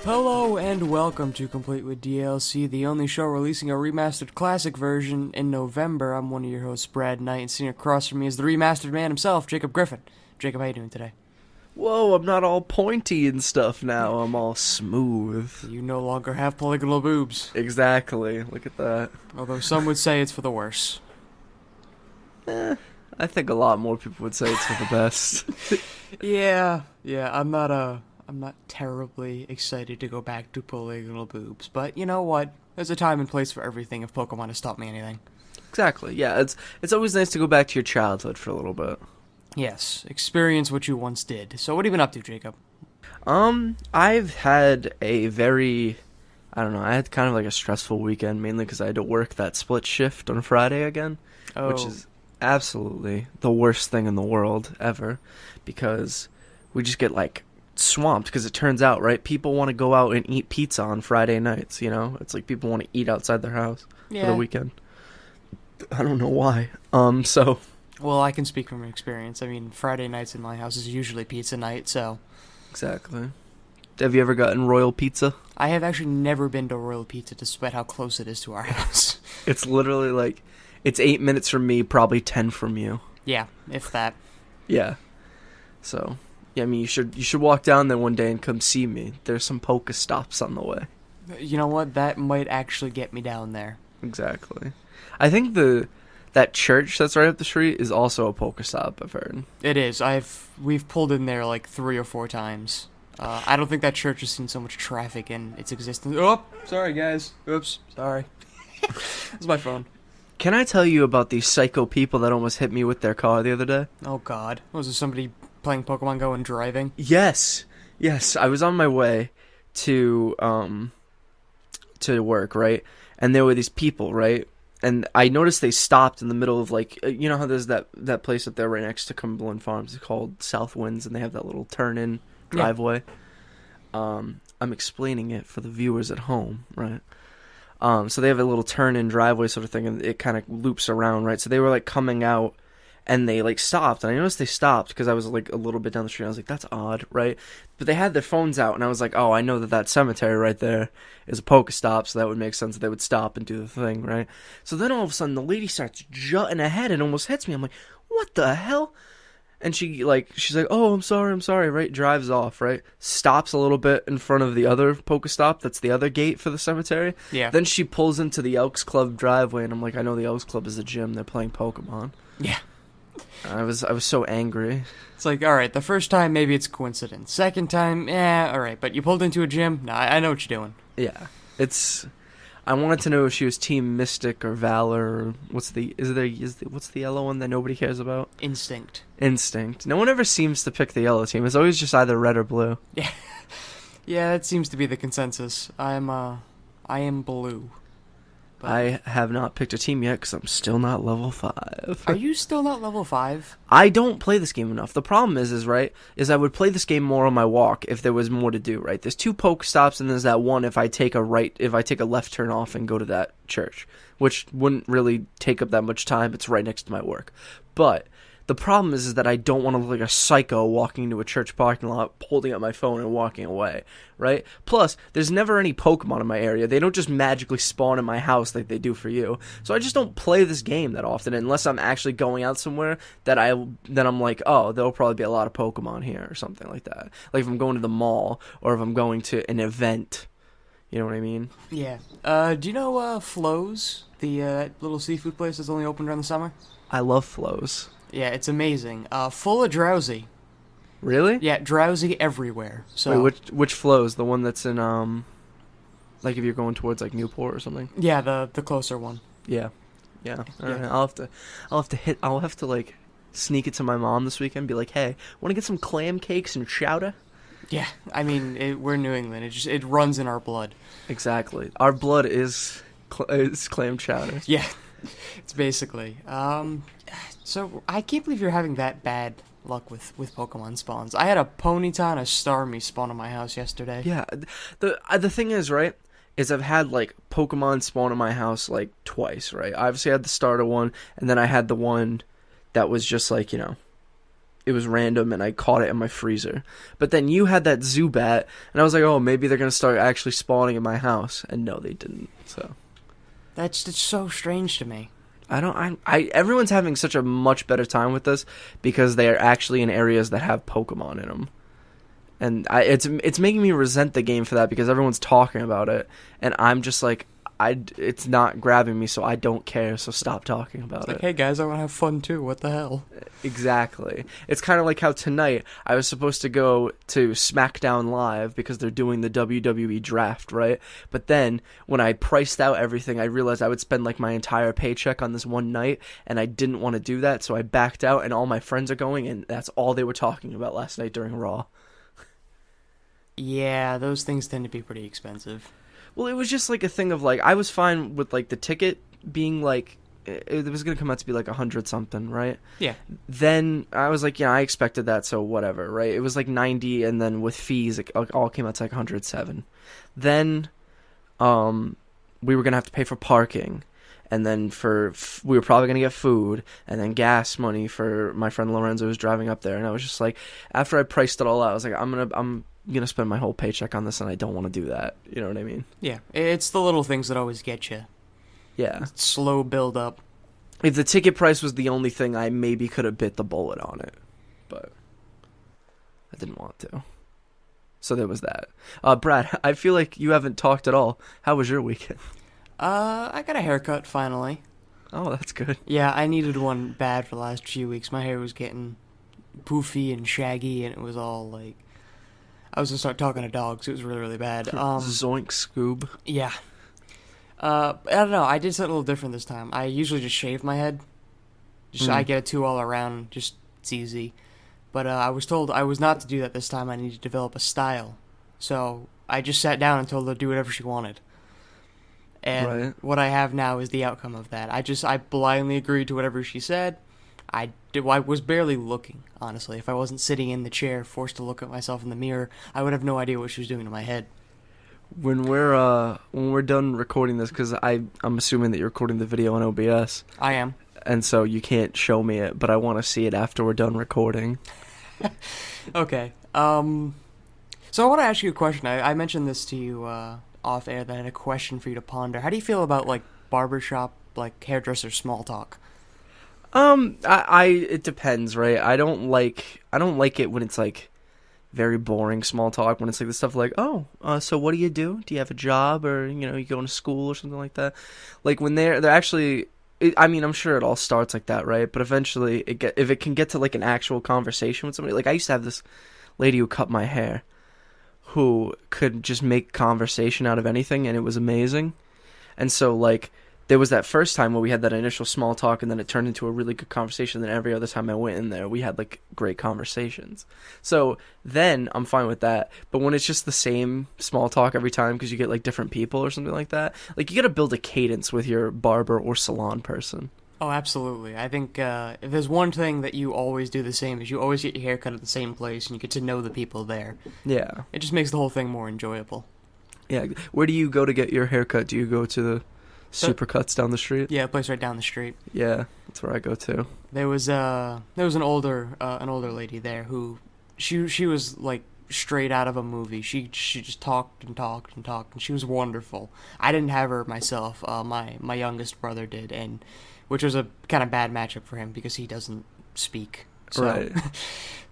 Hello and welcome to Complete with DLC, the only show releasing a remastered classic version in November. I'm one of your hosts, Brad Knight, and sitting across from me is the remastered man himself, Jacob Griffin. Jacob, how you doing today? Whoa, I'm not all pointy and stuff now. I'm all smooth. You no longer have polygonal boobs. Exactly. Look at that. Although some would say it's for the worse. I think a lot more people would say it's for the best. Yeah, I'm not terribly excited to go back to polygonal boobs, but you know what? There's a time and place for everything if Pokemon has taught me anything. Exactly. Yeah, it's always nice to go back to your childhood for a little bit. Yes, experience what you once did. So what have you been up to, Jacob? I've had a very, I had kind of like a stressful weekend, mainly because I had to work that split shift on Friday again, which is absolutely the worst thing in the world ever, because we just get like swamped, because it turns out, right, people want to go out and eat pizza on Friday nights, it's like people want to eat outside their house for the weekend. I don't know why. Well, I can speak from experience. I mean, Friday nights in my house is usually pizza night, so... Exactly. Have you ever gotten Royal Pizza? I have actually never been to Royal Pizza, despite how close it is to our house. It's literally like, it's 8 minutes from me, probably 10 from you. Yeah, if that. Yeah. So, yeah, I mean, you should walk down there one day and come see me. There's some Pokestops on the way. You know what? That might actually get me down there. Exactly. I think that church that's right up the street is also a Pokestop, I've heard. It is. We've pulled in there like 3 or 4 times. I don't think that church has seen so much traffic in its existence. Oh, sorry guys. Oops, sorry. That's my phone. Can I tell you about these psycho people that almost hit me with their car the other day? Oh god. Was there somebody playing Pokemon Go and driving? Yes. I was on my way to work, right? And there were these people, right? And I noticed they stopped in the middle of, like, you know how there's that place up there right next to Cumberland Farms. It's called South Winds, and they have that little turn-in driveway. Yeah. I'm explaining it for the viewers at home, right? So they have a little turn-in driveway sort of thing, and it kind of loops around, right? So they were, like, coming out, and they, like, stopped. And I noticed they stopped because I was, like, a little bit down the street. I was like, that's odd, right? But they had their phones out, and I was like, oh, I know that cemetery right there is a Pokestop, so that would make sense that they would stop and do the thing, right? So then all of a sudden, the lady starts jutting ahead and almost hits me. I'm like, what the hell? And she's like, oh, I'm sorry, right? Drives off, right? Stops a little bit in front of the other Pokestop. That's the other gate for the cemetery. Yeah. Then she pulls into the Elks Club driveway, and I'm like, I know the Elks Club is a gym. They're playing Pokemon. Yeah. I was so angry. It's like, alright, the first time, maybe it's coincidence. Second time, alright, but you pulled into a gym? Nah, I know what you're doing. Yeah. I wanted to know if she was Team Mystic or Valor, or what's the yellow one that nobody cares about? Instinct. No one ever seems to pick the yellow team. It's always just either red or blue. Yeah. Yeah, that seems to be the consensus. I am blue. But I have not picked a team yet because I'm still not level 5. Are you still not level 5? I don't play this game enough. The problem is I would play this game more on my walk if there was more to do, right? There's 2 Pokestops, and there's that one if I take a left turn off and go to that church, which wouldn't really take up that much time. It's right next to my work. But the problem is that I don't want to look like a psycho walking into a church parking lot, holding up my phone and walking away, right? Plus, there's never any Pokemon in my area. They don't just magically spawn in my house like they do for you. So I just don't play this game that often unless I'm actually going out somewhere that I'm like, oh, there'll probably be a lot of Pokemon here or something like that. Like if I'm going to the mall or if I'm going to an event. You know what I mean? Yeah. Do you know Flo's, the little seafood place that's only open during the summer? I love Flo's. Yeah, it's amazing. Full of Drowsy. Really? Yeah, Drowsy everywhere. So wait, which Flo's? The one that's in like if you're going towards like Newport or something? Yeah, the closer one. Yeah. All right. I'll have to like sneak it to my mom this weekend. Be like, hey, want to get some clam cakes and chowder? Yeah, I mean we're New England. It runs in our blood. Exactly. Our blood is clam chowder. Yeah, it's basically. So I can't believe you're having that bad luck with Pokemon spawns. I had a Ponyta and a Starmie spawn in my house yesterday. Yeah, the thing is, right, is I've had like Pokemon spawn in my house like twice, right? I obviously had the starter one, and then I had the one that was just like, it was random and I caught it in my freezer. But then you had that Zubat, and I was like, oh, maybe they're gonna start actually spawning in my house, and no, they didn't. So It's so strange to me. everyone's having such a much better time with this because they are actually in areas that have Pokemon in them. And it's making me resent the game for that because everyone's talking about it, and I'm just like, it's not grabbing me, so I don't care. So stop talking about it. Hey guys, I want to have fun too. What the hell? Exactly. It's kind of like how tonight I was supposed to go to SmackDown Live because they're doing the WWE draft, right? But then when I priced out everything, I realized I would spend like my entire paycheck on this one night, and I didn't want to do that, so I backed out. And all my friends are going, and that's all they were talking about last night during Raw. Yeah, those things tend to be pretty expensive. Well, it was just like a thing of like, I was fine with like the ticket being like, it was going to come out to be like 100 something, right? Yeah. Then I was like, yeah, I expected that, so whatever, right? It was like 90, and then with fees, it all came out to like 107. Then we were going to have to pay for parking, and then we were probably going to get food, and then gas money for my friend Lorenzo who's driving up there. And I was just like, after I priced it all out, I was like, I'm gonna spend my whole paycheck on this, and I don't want to do that. You know what I mean? Yeah, it's the little things that always get you. Yeah. Slow build up. If the ticket price was the only thing, I maybe could have bit the bullet on it, but I didn't want to. So there was that. Brad, I feel like you haven't talked at all. How was your weekend? I got a haircut finally. Oh, that's good. Yeah, I needed one bad for the last few weeks. My hair was getting poofy and shaggy, and it was all like, I was gonna start talking to dogs. It was really, really bad. Zoink Scoob. Yeah. I don't know. I did something a little different this time. I usually just shave my head. I get a 2 all around. Just, it's easy. But I was told I was not to do that this time. I need to develop a style. So I just sat down and told her to do whatever she wanted. And what I have now is the outcome of that. I blindly agreed to whatever she said. I was barely looking, honestly. If I wasn't sitting in the chair, forced to look at myself in the mirror, I would have no idea what she was doing to my head. When we're done recording this, because I'm assuming that you're recording the video on OBS. I am. And so you can't show me it, but I want to see it after we're done recording. Okay. So I want to ask you a question. I mentioned this to you off air that I had a question for you to ponder. How do you feel about like barbershop, like hairdresser small talk? It depends, right? I don't like it when it's like very boring small talk, when it's like the stuff like, oh, so what do you do? Do you have a job, or you going to school or something like that? Like when they're actually, I mean, I'm sure it all starts like that, right? But eventually, if it can get to like an actual conversation with somebody, like I used to have this lady who cut my hair, who could just make conversation out of anything, and it was amazing. And so like, there was that first time where we had that initial small talk, and then it turned into a really good conversation. Then every other time I went in there, we had like great conversations. So then I'm fine with that. But when it's just the same small talk every time because you get like different people or something like that, like you got to build a cadence with your barber or salon person. Oh, absolutely. I think if there's one thing that you always do the same is you always get your hair cut at the same place, and you get to know the people there. Yeah. It just makes the whole thing more enjoyable. Yeah. Where do you go to get your hair cut? Do you go to the Supercuts down the street? Yeah, a place right down the street. Yeah, that's where I go to. There was an older lady there who she was like straight out of a movie. She just talked and talked and talked, and she was wonderful. I didn't have her myself. My youngest brother did, and which was a kind of bad matchup for him because he doesn't speak. So, right.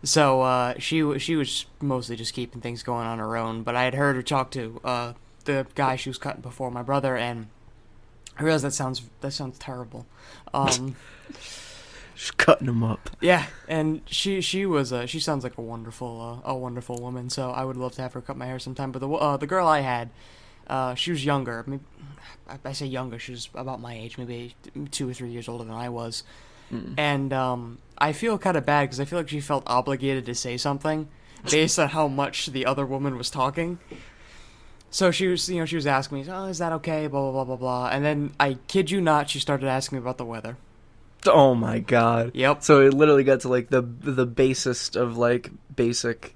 So she was mostly just keeping things going on her own. But I had heard her talk to the guy she was cutting before my brother, and I realize that sounds terrible. Just cutting them up. Yeah, and she sounds like a wonderful woman. So I would love to have her cut my hair sometime. But the girl I had, she was younger. Maybe, I say younger. She was about my age, maybe 2 or 3 years older than I was. And I feel kind of bad because I feel like she felt obligated to say something based on how much the other woman was talking. So she was asking me, oh, is that okay, blah, blah, blah, blah, blah. And then, I kid you not, she started asking me about the weather. Oh my god. Yep. So it literally got to, like, the basest of, like, basic,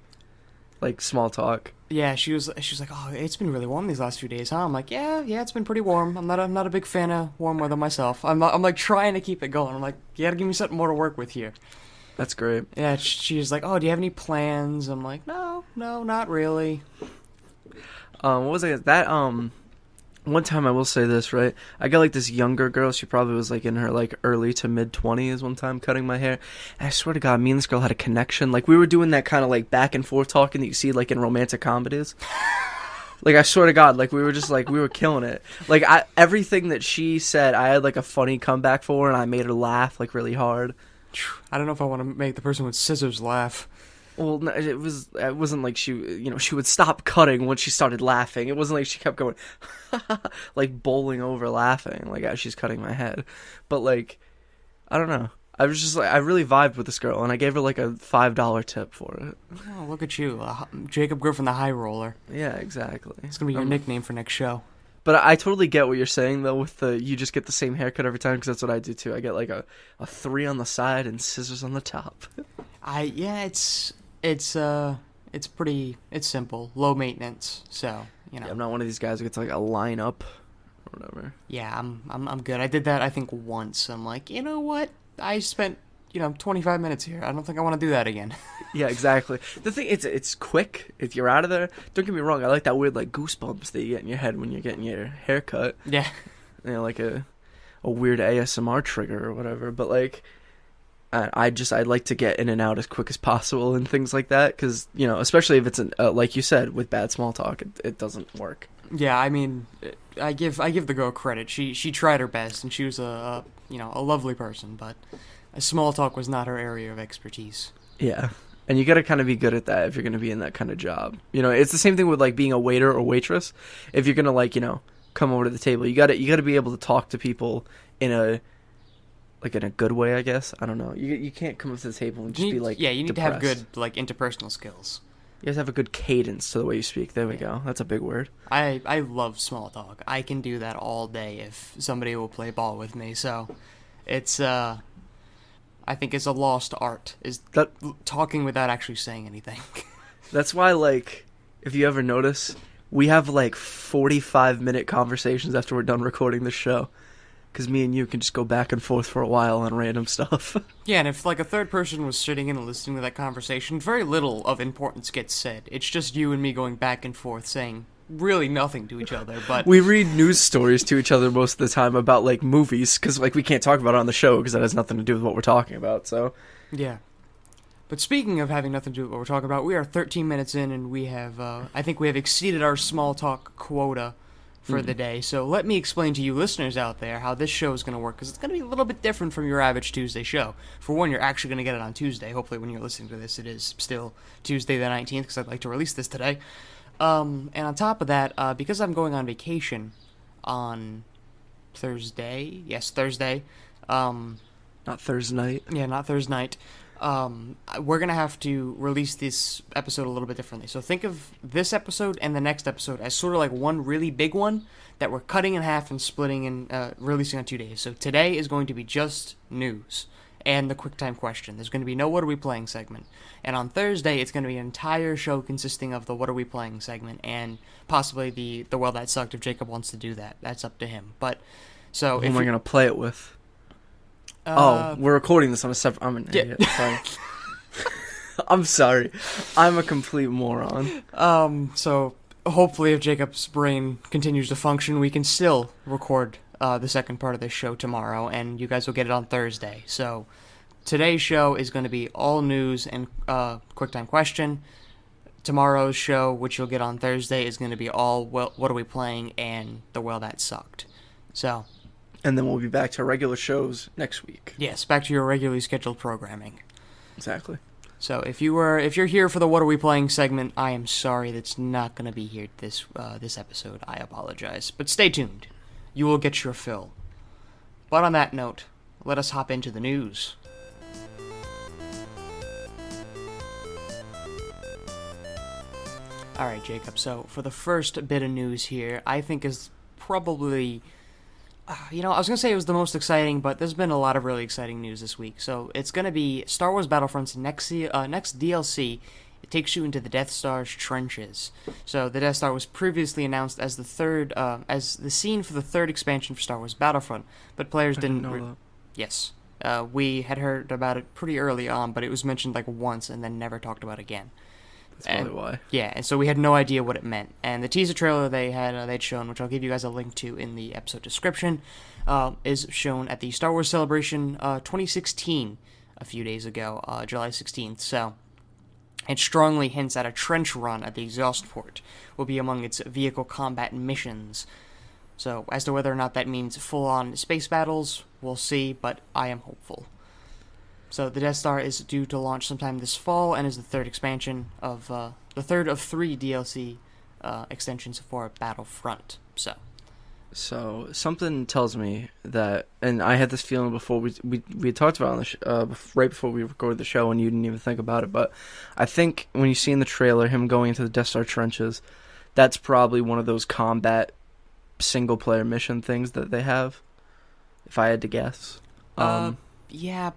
like, small talk. Yeah, she was like, oh, it's been really warm these last few days, huh? I'm like, yeah, it's been pretty warm. I'm not a big fan of warm weather myself. I'm like, trying to keep it going. I'm like, you gotta give me something more to work with here. That's great. Yeah, she's like, "Oh, do you have any plans?" I'm like, "No, not really." What was I that one time I will say this, right? I got like this younger girl, she probably was like in her like early to mid 20s one time cutting my hair. And I swear to God, me and this girl had a connection. Like we were doing that kind of like back and forth talking that you see like in romantic comedies. Like I swear to God, like we were killing it. Like everything that she said, I had like a funny comeback for, and I made her laugh like really hard. I don't know if I want to make the person with scissors laugh. Well, no, it wasn't like she would stop cutting when she started laughing. It wasn't like she kept going, like bowling over laughing, like as she's cutting my head. But like, I don't know. I was just like, I really vibed with this girl, and I gave her like a $5 tip for it. Oh, look at you, Jacob Griffin, the High Roller. Yeah, exactly. It's gonna be your nickname for next show. But I totally get what you're saying though. With you just get the same haircut every time, because that's what I do too. I get like a 3 on the side and scissors on the top. It's simple, low maintenance. So Yeah, I'm not one of these guys who gets like a line up or whatever. Yeah, I'm good. I did that I think once. I'm like, you know what? I spent 25 minutes here. I don't think I want to do that again. Yeah, exactly. The thing it's quick. If you're out of there, don't get me wrong. I like that weird like goosebumps that you get in your head when you're getting your hair cut. Yeah, like a weird ASMR trigger or whatever. But like, I'd like to get in and out as quick as possible and things like that, because especially if it's like you said, with bad small talk, it doesn't work. Yeah, I mean, I give the girl credit. She tried her best, and she was a lovely person, but small talk was not her area of expertise. Yeah, and you got to kind of be good at that if you're going to be in that kind of job. It's the same thing with like being a waiter or waitress. If you're going to like come over to the table, you got to be able to talk to people in a good way, I guess. I don't know. You can't come up to the table and just be like, yeah, you need depressed. to have good like interpersonal skills. You guys have a good cadence to the way you speak. There we go. That's a big word. I love small talk. I can do that all day if somebody will play ball with me. So it's I think it's a lost art, is that talking without actually saying anything. That's why, like, if you ever notice, we have like 45-minute conversations after we're done recording the show. Because me and you can just go back and forth for a while on random stuff. Yeah, and if like a third person was sitting in and listening to that conversation, very little of importance gets said. It's just you and me going back and forth saying really nothing to each other. But we read news stories to each other most of the time about like movies, because like we can't talk about it on the show because that has nothing to do with what we're talking about. So yeah. But speaking of having nothing to do with what we're talking about, we are 13 minutes in, and we have I think we have exceeded our small talk quota for the day. So let me explain to you listeners out there how this show is going to work, because it's going to be a little bit different from your average Tuesday show. For one, you're actually going to get it on Tuesday. Hopefully when you're listening to this, it is still Tuesday the 19th, because I'd like to release this today. And on top of that, because I'm going on vacation on Thursday. Yes, Thursday. Not Thursday night. Yeah, not Thursday night. We're going to have to release this episode a little bit differently. So think of this episode and the next episode as sort of like one really big one that we're cutting in half and splitting and releasing on 2 days. So today is going to be just news and the QuickTime question. There's going to be no What Are We Playing segment. And on Thursday, it's going to be an entire show consisting of the What Are We Playing segment and possibly the Well That Sucked if Jacob wants to do that. That's up to him. But so who am I going to play it with? We're recording this on a separate... I'm an idiot. Sorry. I'm sorry. I'm a complete moron. So hopefully if Jacob's brain continues to function, we can still record the second part of this show tomorrow, and you guys will get it on Thursday. So today's show is going to be all news and QuickTime question. Tomorrow's show, which you'll get on Thursday, is going to be all What Are We Playing and the Well That Sucked. So... And then we'll be back to regular shows next week. Yes, back to your regularly scheduled programming. Exactly. So if you're here for the What Are We Playing segment, I am sorry that's not going to be here this episode. I apologize. But stay tuned. You will get your fill. But on that note, let us hop into the news. Alright, Jacob, so for the first bit of news here, I think is probably... I was going to say it was the most exciting, but there's been a lot of really exciting news this week. So it's going to be Star Wars Battlefront's next DLC. It takes you into the Death Star's trenches. So the Death Star was previously announced as the scene for the third expansion for Star Wars Battlefront, but players didn't know that. Yes. We had heard about it pretty early on, but it was mentioned like once and then never talked about again. That's probably why. Yeah, and so we had no idea what it meant. And the teaser trailer they'd shown, which I'll give you guys a link to in the episode description, is shown at the Star Wars Celebration 2016 a few days ago, July 16th. So it strongly hints at a trench run at the exhaust port will be among its vehicle combat missions. So as to whether or not that means full-on space battles, we'll see, but I am hopeful. So the Death Star is due to launch sometime this fall and is the third expansion of the third of 3 DLC extensions for Battlefront. So something tells me that, and I had this feeling before we had talked about it on the right before we recorded the show, and you didn't even think about it. But I think when you see in the trailer him going into the Death Star trenches, that's probably one of those combat single player mission things that they have. If I had to guess, yeah.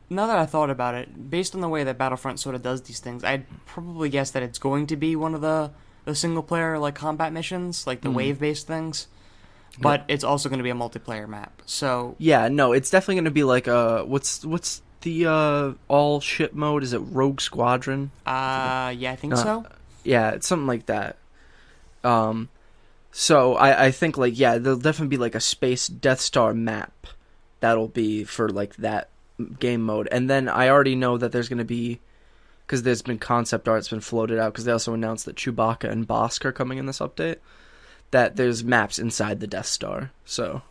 Now that I thought about it, based on the way that Battlefront sort of does these things, I'd probably guess that it's going to be one of the single-player like combat missions, like the wave-based things. But it's also going to be a multiplayer map. So yeah, no, it's definitely going to be like what's the all ship mode? Is it Rogue Squadron? Yeah, I think so. Yeah, it's something like that. So I think like there'll definitely be like a space Death Star map that'll be for like that game mode. And then I already know that there's going to be, because there's been concept art's been floated out, because they also announced that Chewbacca and Bossk are coming in this update, that there's maps inside the Death Star. So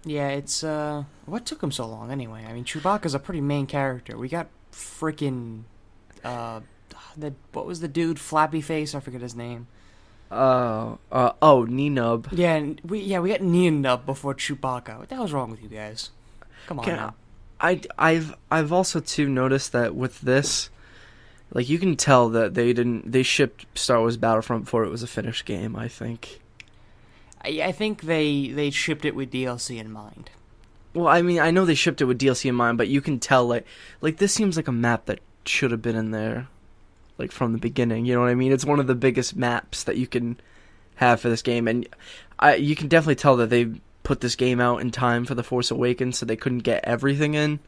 yeah, it's what took him so long anyway? I mean, Chewbacca's a pretty main character. We got freaking what was the dude, Flappy Face? I forget his name. Nenub. Yeah, we got Nenub before Chewbacca. What the hell's wrong with you guys? Come on now. I've also too noticed that with this, like, you can tell that they shipped Star Wars Battlefront before it was a finished game. I think they shipped it with DLC in mind. Well, I mean, I know they shipped it with DLC in mind, but you can tell like this seems like a map that should have been in there, like, from the beginning. You know what I mean? It's one of the biggest maps that you can have for this game, and you can definitely tell that they put this game out in time for The Force Awakens, so they couldn't get everything in.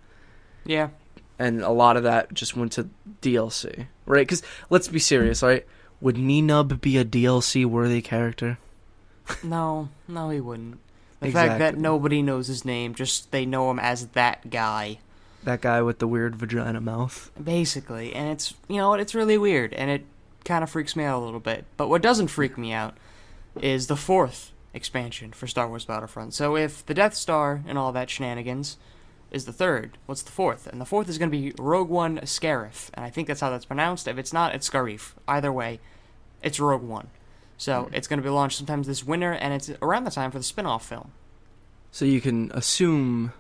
Yeah. And a lot of that just went to DLC, right? Because let's be serious, right? Would Nenub be a DLC-worthy character? No, he wouldn't. The Exactly. fact that nobody knows his name, just they know him as that guy. That guy with the weird vagina mouth. Basically. And it's, you know what, it's really weird, and it kind of freaks me out a little bit. But what doesn't freak me out is the 4th expansion for Star Wars Battlefront. So if the Death Star and all that shenanigans is the 3rd, what's the 4th? And the 4th is going to be Rogue One Scarif, and I think that's how that's pronounced. If it's not, it's Scarif. Either way, it's Rogue One. So it's going to be launched sometime this winter, and it's around the time for the spin-off film. So you can assume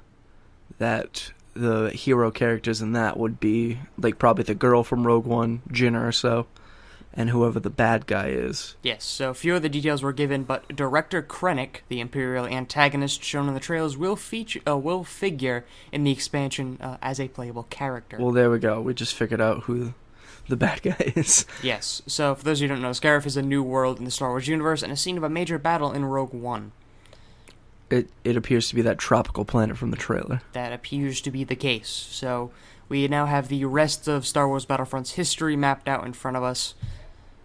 that the hero characters in that would be, like, probably the girl from Rogue One, Jinna or so, and whoever the bad guy is. Yes, so few of the details were given, but Director Krennic, the Imperial antagonist shown in the trailers, will figure in the expansion as a playable character. Well, there we go. We just figured out who the bad guy is. Yes, so for those of you who don't know, Scarif is a new world in the Star Wars universe and a scene of a major battle in Rogue One. It appears to be that tropical planet from the trailer. That appears to be the case. So we now have the rest of Star Wars Battlefront's history mapped out in front of us.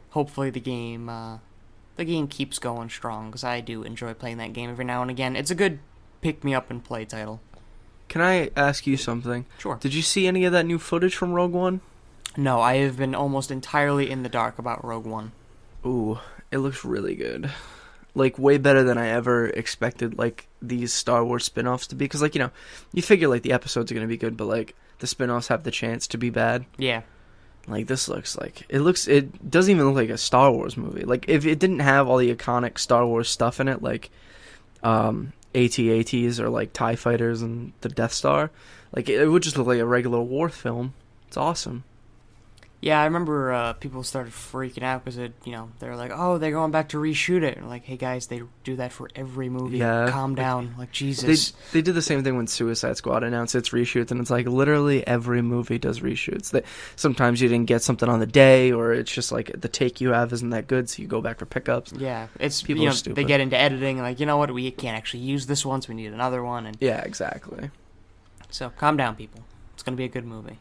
Hopefully the game keeps going strong, because I do enjoy playing that game every now and again. It's a good pick-me-up-and-play title. Can I ask you something? Sure. Did you see any of that new footage from Rogue One? No, I have been almost entirely in the dark about Rogue One. Ooh, it looks really good. Like, way better than I ever expected, like, these Star Wars spin-offs to be. Because, like, you know, you figure, like, the episodes are going to be good, but, like, the spin-offs have the chance to be bad. Yeah. Like, this looks like... It doesn't even look like a Star Wars movie. Like, if it didn't have all the iconic Star Wars stuff in it, like, AT-ATs or, like, TIE fighters and the Death Star, like, it would just look like a regular war film. It's awesome. Yeah, I remember people started freaking out because they were like, "Oh, they're going back to reshoot it." And like, hey guys, they do that for every movie. Yeah, calm down, like Jesus. They did the same thing when Suicide Squad announced its reshoots, and it's like literally every movie does reshoots. Sometimes you didn't get something on the day, or it's just like the take you have isn't that good, so you go back for pickups. Yeah, it's People are stupid. They get into editing and like, you know what, we can't actually use this one, so we need another one. And yeah, exactly. So calm down, people. It's gonna be a good movie.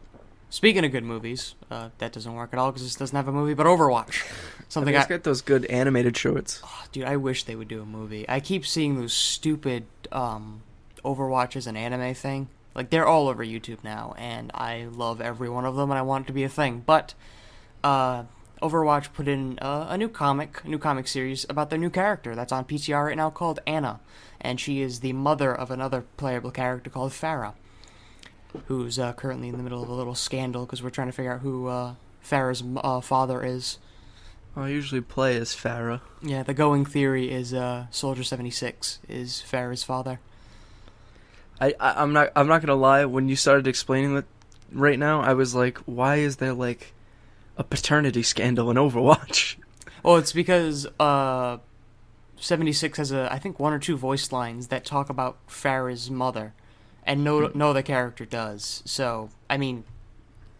Speaking of good movies, that doesn't work at all because this doesn't have a movie, but Overwatch. Something It's got those good animated shorts. Oh, dude, I wish they would do a movie. I keep seeing those stupid Overwatch as an anime thing. Like, they're all over YouTube now, and I love every one of them, and I want it to be a thing. But Overwatch put in a new comic series about their new character that's on PTR right now called Anna, and she is the mother of another playable character called Farah, who's currently in the middle of a little scandal because we're trying to figure out who Farah's father is. I usually play as Farah. Yeah, the going theory is Soldier 76 is Farah's father. I'm not gonna lie. When you started explaining that right now, I was like, why is there like a paternity scandal in Overwatch? Well, it's because 76 has I think 1 or 2 voice lines that talk about Farah's mother, and no other character does. So I mean,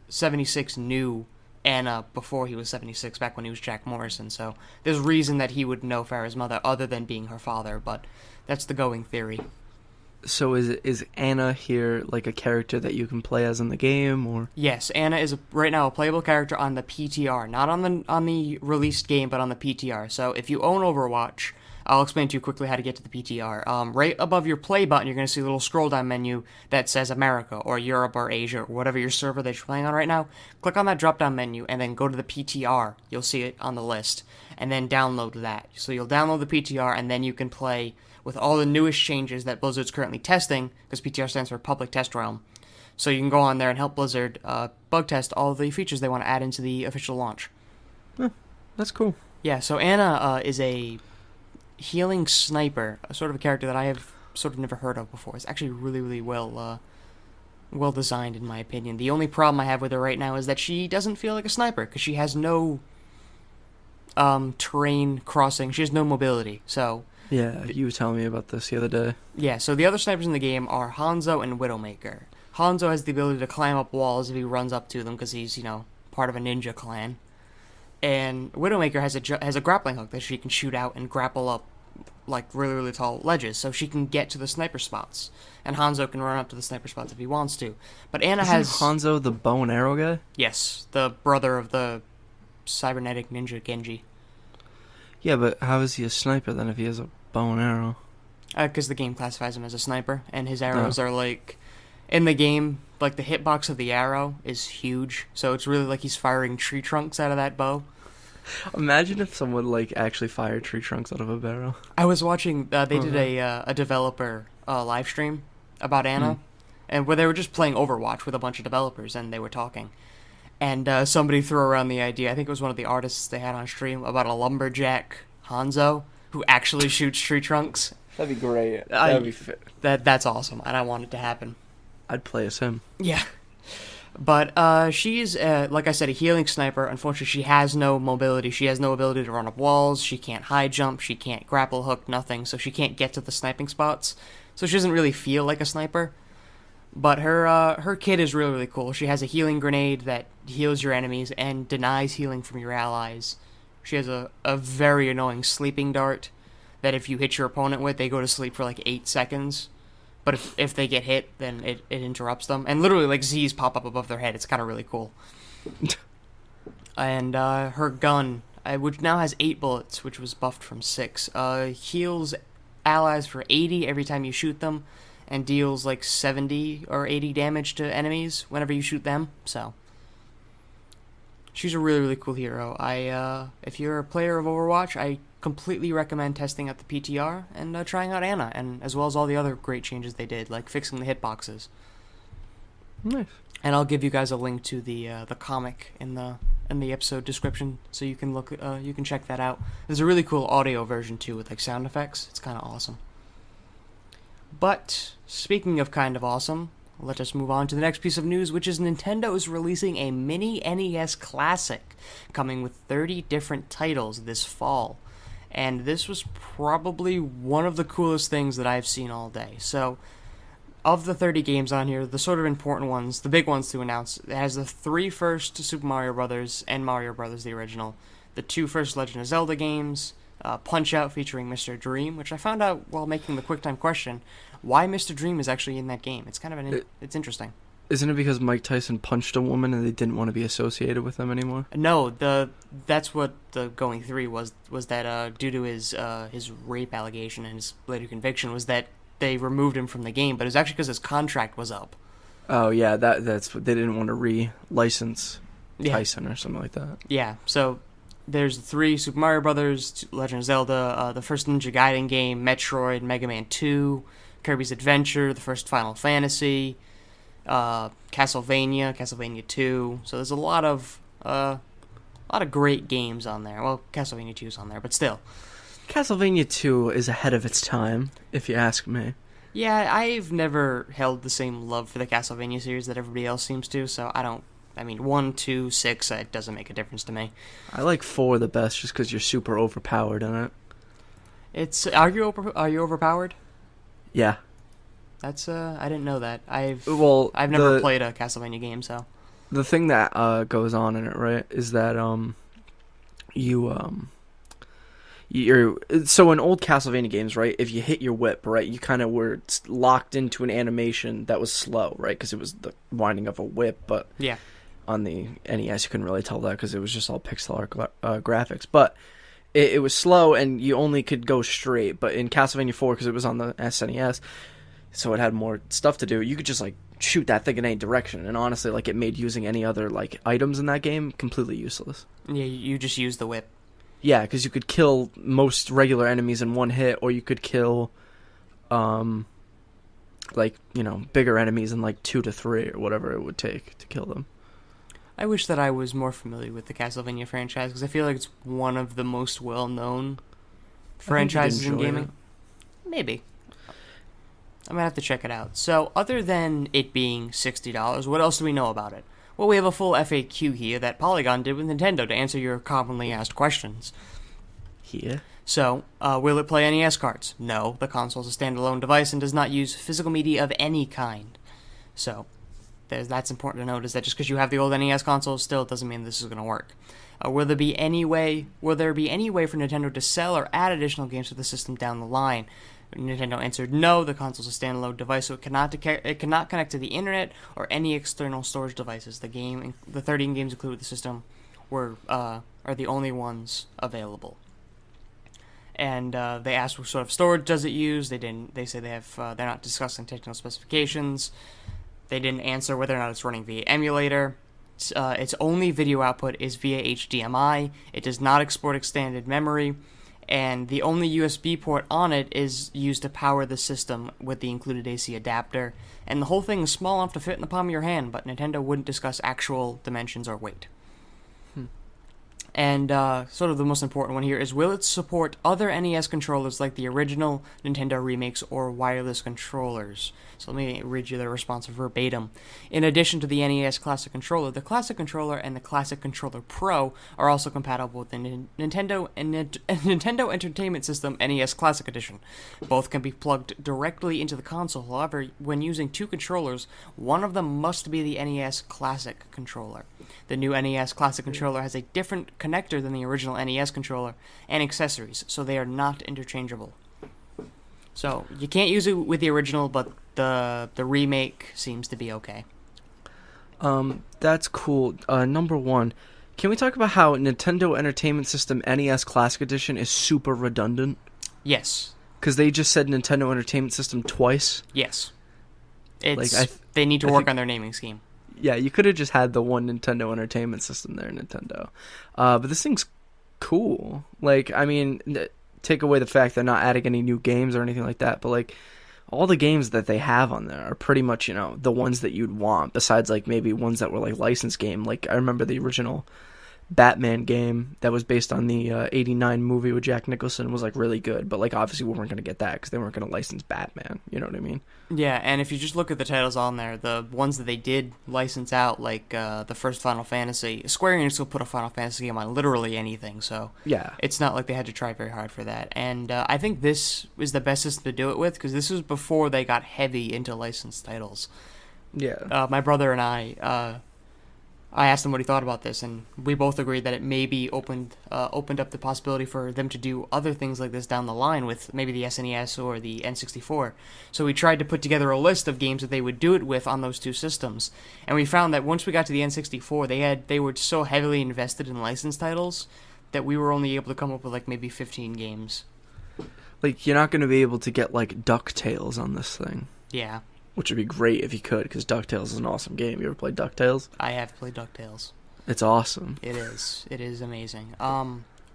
76 knew Anna before he was 76, back when he was Jack Morrison. So there's reason that he would know Farah's mother other than being her father. But that's the going theory. So is Anna here like a character that you can play as in the game, or? Yes, Anna is right now a playable character on the PTR, not on the released game, but on the PTR. So if you own Overwatch, I'll explain to you quickly how to get to the PTR. Right above your play button, you're going to see a little scroll down menu that says America or Europe or Asia or whatever your server that you're playing on right now. Click on that drop down menu and then go to the PTR. You'll see it on the list, and then download that. So you'll download the PTR, and then you can play with all the newest changes that Blizzard's currently testing, because PTR stands for Public Test Realm. So you can go on there and help Blizzard bug test all the features they want to add into the official launch. That's cool. Yeah, so Anna is a healing sniper, a sort of a character that I have sort of never heard of before. It's actually really, really well designed, in my opinion. The only problem I have with her right now is that she doesn't feel like a sniper, because she has no terrain crossing. She has no mobility, so... Yeah, you were telling me about this the other day. Yeah, so the other snipers in the game are Hanzo and Widowmaker. Hanzo has the ability to climb up walls if he runs up to them, because he's, part of a ninja clan. And Widowmaker has a grappling hook that she can shoot out and grapple up, like, really, really tall ledges, so she can get to the sniper spots. And Hanzo can run up to the sniper spots if he wants to. But Anna Isn't has... Hanzo the bow and arrow guy? Yes, the brother of the cybernetic ninja Genji. Yeah, but how is he a sniper then if he has a bow and arrow? Because the game classifies him as a sniper, and his arrows are like... In the game, like, the hitbox of the arrow is huge, so it's really like he's firing tree trunks out of that bow. Imagine if someone, like, actually fired tree trunks out of a barrel. I was watching... they did a developer live stream about Anna, and where they were just playing Overwatch with a bunch of developers, and they were talking. And somebody threw around the idea, I think it was one of the artists they had on stream, about a lumberjack Hanzo who actually shoots tree trunks. That'd be great. That'd be That's awesome, and I want it to happen. I'd play as him. Yeah. But she's, like I said, a healing sniper. Unfortunately, she has no mobility. She has no ability to run up walls. She can't high jump. She can't grapple hook, nothing. So she can't get to the sniping spots. So she doesn't really feel like a sniper. But her kit is really, really cool. She has a healing grenade that heals your enemies and denies healing from your allies. She has a very annoying sleeping dart that if you hit your opponent with, they go to sleep for like 8 seconds. But if they get hit, then it interrupts them. And literally, like, Z's pop up above their head. It's kind of really cool. And her gun, which now has 8 bullets, which was buffed from 6, heals allies for 80 every time you shoot them, and deals like 70 or 80 damage to enemies whenever you shoot them. So she's a really, really cool hero. If you're a player of Overwatch, I completely recommend testing out the PTR and trying out Anna, and as well as all the other great changes they did, like fixing the hitboxes. Nice. And I'll give you guys a link to the comic in the episode description, so you can you can check that out. There's a really cool audio version too with like sound effects. It's kind of awesome. But speaking of kind of awesome, let us move on to the next piece of news, which is Nintendo is releasing a mini NES Classic, coming with 30 different titles this fall. And this was probably one of the coolest things that I've seen all day. So, of the 30 games on here, the sort of important ones, the big ones to announce, it has the 3 first Super Mario Brothers and Mario Brothers, the original, the 2 first Legend of Zelda games, Punch-Out featuring Mr. Dream, which I found out while making the QuickTime question, why Mr. Dream is actually in that game. It's kind of it's interesting. Isn't it because Mike Tyson punched a woman and they didn't want to be associated with him anymore? No, that's what the going theory was that due to his rape allegation and his later conviction was that they removed him from the game, but it was actually because his contract was up. Oh yeah, that's what they didn't want to re-license Tyson or something like that. Yeah, so there's the 3 Super Mario Brothers, Legend of Zelda, the first Ninja Gaiden game, Metroid, Mega Man 2, Kirby's Adventure, the first Final Fantasy, Castlevania 2. So there's a lot of great games on there. Well, Castlevania 2 is on there, but still. Castlevania 2 is ahead of its time, if you ask me. Yeah, I've never held the same love for the Castlevania series that everybody else seems to, so I mean, 1, 2, 6, it doesn't make a difference to me. I like 4 the best just because you're super overpowered in it. Are you overpowered? Yeah. That's I didn't know that. I've never played a Castlevania game, so. The thing that goes on in it, right, is that you're so in old Castlevania games, right, if you hit your whip, right, you kind of were locked into an animation that was slow, right, because it was the winding of a whip, but yeah, on the NES you couldn't really tell that because it was just all pixel art graphics, but it was slow and you only could go straight. But in Castlevania 4, because it was on the SNES, so it had more stuff to do, you could just like shoot that thing in any direction, and honestly, like, it made using any other like items in that game completely useless. Yeah, you just use the whip. Yeah, because you could kill most regular enemies in one hit, or you could kill, like, you know, bigger enemies in like 2 to 3 or whatever it would take to kill them. I wish that I was more familiar with the Castlevania franchise, because I feel like it's one of the most well-known franchises in gaming. Maybe. I'm gonna have to check it out. So, other than it being $60, what else do we know about it? Well, we have a full FAQ here that Polygon did with Nintendo to answer your commonly asked questions. Here? So, will it play NES cards? No, the console is a standalone device and does not use physical media of any kind. So, that's important to note, is that just because you have the old NES console still doesn't mean this is going to work. Will there be any way for Nintendo to sell or add additional games to the system down the line? Nintendo answered no. The console is a standalone device, so it cannot connect to the internet or any external storage devices. The 13 games included with the system are the only ones available. And they asked what sort of storage does it use. They didn't. They say they're not discussing technical specifications. They didn't answer whether or not it's running via emulator. Its only video output is via HDMI. It does not export extended memory. And the only USB port on it is used to power the system with the included AC adapter. And the whole thing is small enough to fit in the palm of your hand, but Nintendo wouldn't discuss actual dimensions or weight. And sort of the most important one here is, will it support other NES controllers like the original Nintendo remakes or wireless controllers? So let me read you the response verbatim. In addition to the NES Classic controller, the Classic controller and the Classic Controller Pro are also compatible with the Nintendo Entertainment System NES Classic Edition. Both can be plugged directly into the console. However, when using 2 controllers, one of them must be the NES Classic controller. The new NES Classic controller has a different connector than the original NES controller and accessories, so they are not interchangeable. So you can't use it with the original, but the remake seems to be okay. That's cool. Number 1, can we talk about how Nintendo Entertainment System NES Classic Edition is super redundant? Yes. Because they just said Nintendo Entertainment System twice. Yes. They need to work on their naming scheme. Yeah, you could have just had the one Nintendo Entertainment System there, Nintendo. But this thing's cool. Like, I mean, take away the fact they're not adding any new games or anything like that, but, like, all the games that they have on there are pretty much, you know, the ones that you'd want, besides, like, maybe ones that were, like, licensed game. Like, I remember the original Batman game that was based on the 89 movie with Jack Nicholson was, like, really good, but, like, obviously we weren't going to get that because they weren't going to license Batman, you know what I mean? Yeah, and if you just look at the titles on there, the ones that they did license out, like the first Final Fantasy, Square Enix will put a Final Fantasy game on literally anything, so yeah, it's not like they had to try very hard for that. And I think this is the best system to do it with, because this was before they got heavy into licensed titles. Yeah. My brother and I, I asked him what he thought about this, and we both agreed that it maybe opened up the possibility for them to do other things like this down the line with maybe the SNES or the N64. So we tried to put together a list of games that they would do it with on those two systems, and we found that once we got to the N64, they were so heavily invested in licensed titles that we were only able to come up with like maybe 15 games. Like, you're not going to be able to get, like, DuckTales on this thing. Yeah. Which would be great if you could, because DuckTales is an awesome game. You ever played DuckTales? I have played DuckTales. It's awesome. It is. It is amazing.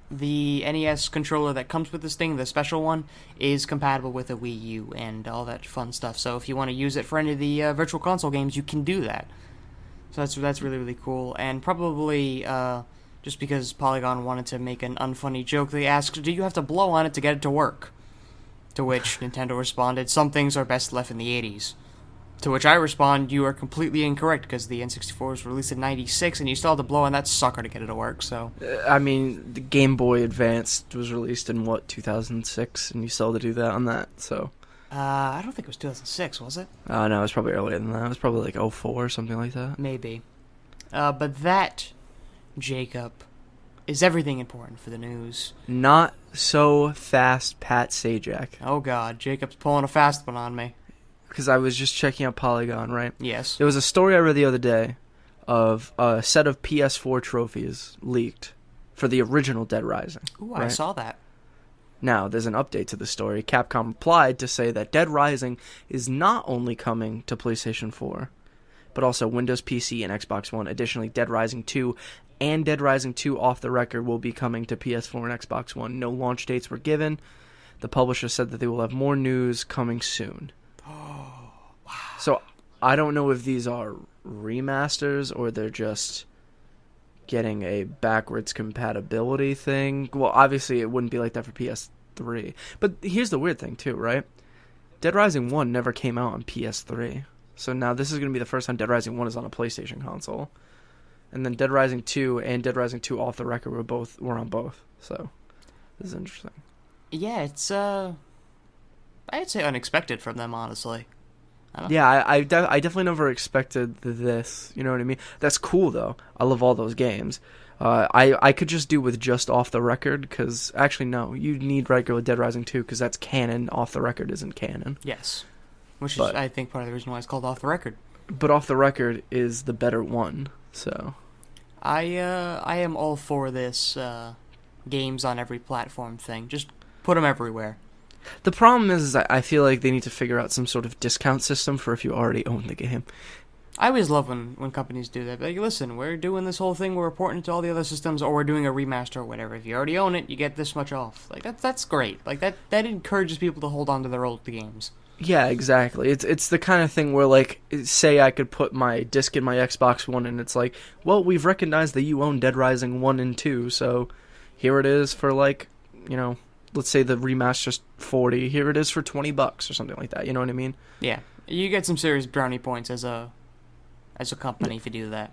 The NES controller that comes with this thing, the special one, is compatible with a Wii U and all that fun stuff. So if you want to use it for any of the Virtual Console games, you can do that. So that's really, really cool. And probably just because Polygon wanted to make an unfunny joke, they asked, do you have to blow on it to get it to work? To which Nintendo responded, some things are best left in the 80s. To which I respond, you are completely incorrect, because the N64 was released in 96, and you still had to blow on that sucker to get it to work, so... I mean, the Game Boy Advance was released in, 2006, and you still had to do that on that, so... I don't think it was 2006, was it? No, it was probably earlier than that. It was probably like 2004 or something like that. Maybe. But that, Jacob, is everything important for the news. Not so fast, Pat Sajak. Oh god, Jacob's pulling a fast one on me. Because I was just checking out Polygon, right? Yes. There was a story I read the other day of a set of PS4 trophies leaked for the original Dead Rising. Ooh, right? I saw that. Now, there's an update to the story. Capcom replied to say that Dead Rising is not only coming to PlayStation 4, but also Windows PC and Xbox One. Additionally, Dead Rising 2 and Dead Rising 2 Off the Record will be coming to PS4 and Xbox One. No launch dates were given. The publisher said that they will have more news coming soon. Oh, wow. So, I don't know if these are remasters or they're just getting a backwards compatibility thing. Well, obviously it wouldn't be like that for PS3. But here's the weird thing too, right? Dead Rising 1 never came out on PS3. So now this is going to be the first time Dead Rising 1 is on a PlayStation console. And then Dead Rising 2 and Dead Rising 2 Off the Record were on both. So this is interesting. Yeah, it's I'd say unexpected from them, honestly. Yeah, I definitely never expected this. You know what I mean? That's cool, though. I love all those games. I could just do with just Off the Record, because... Actually, no. You need regular Dead Rising 2, because that's canon. Off the Record isn't canon. Yes. Which is, I think, part of the reason why it's called Off the Record. But Off the Record is the better one, so... I am all for this games on every platform thing. Just put them everywhere. The problem is I feel like they need to figure out some sort of discount system for if you already own the game. I always love when companies do that. Like, listen, we're doing this whole thing, we're porting it to all the other systems, or we're doing a remaster or whatever. If you already own it, you get this much off. Like, that's great. Like, that encourages people to hold on to their old games. Yeah, exactly. It's the kind of thing where, like, say I could put my disc in my Xbox One, and it's like, well, we've recognized that you own Dead Rising 1 and 2, so here it is for, like, you know... Let's say the remaster's $40. Here it is for $20 or something like that. You know what I mean? Yeah, you get some serious brownie points as a company if you do that.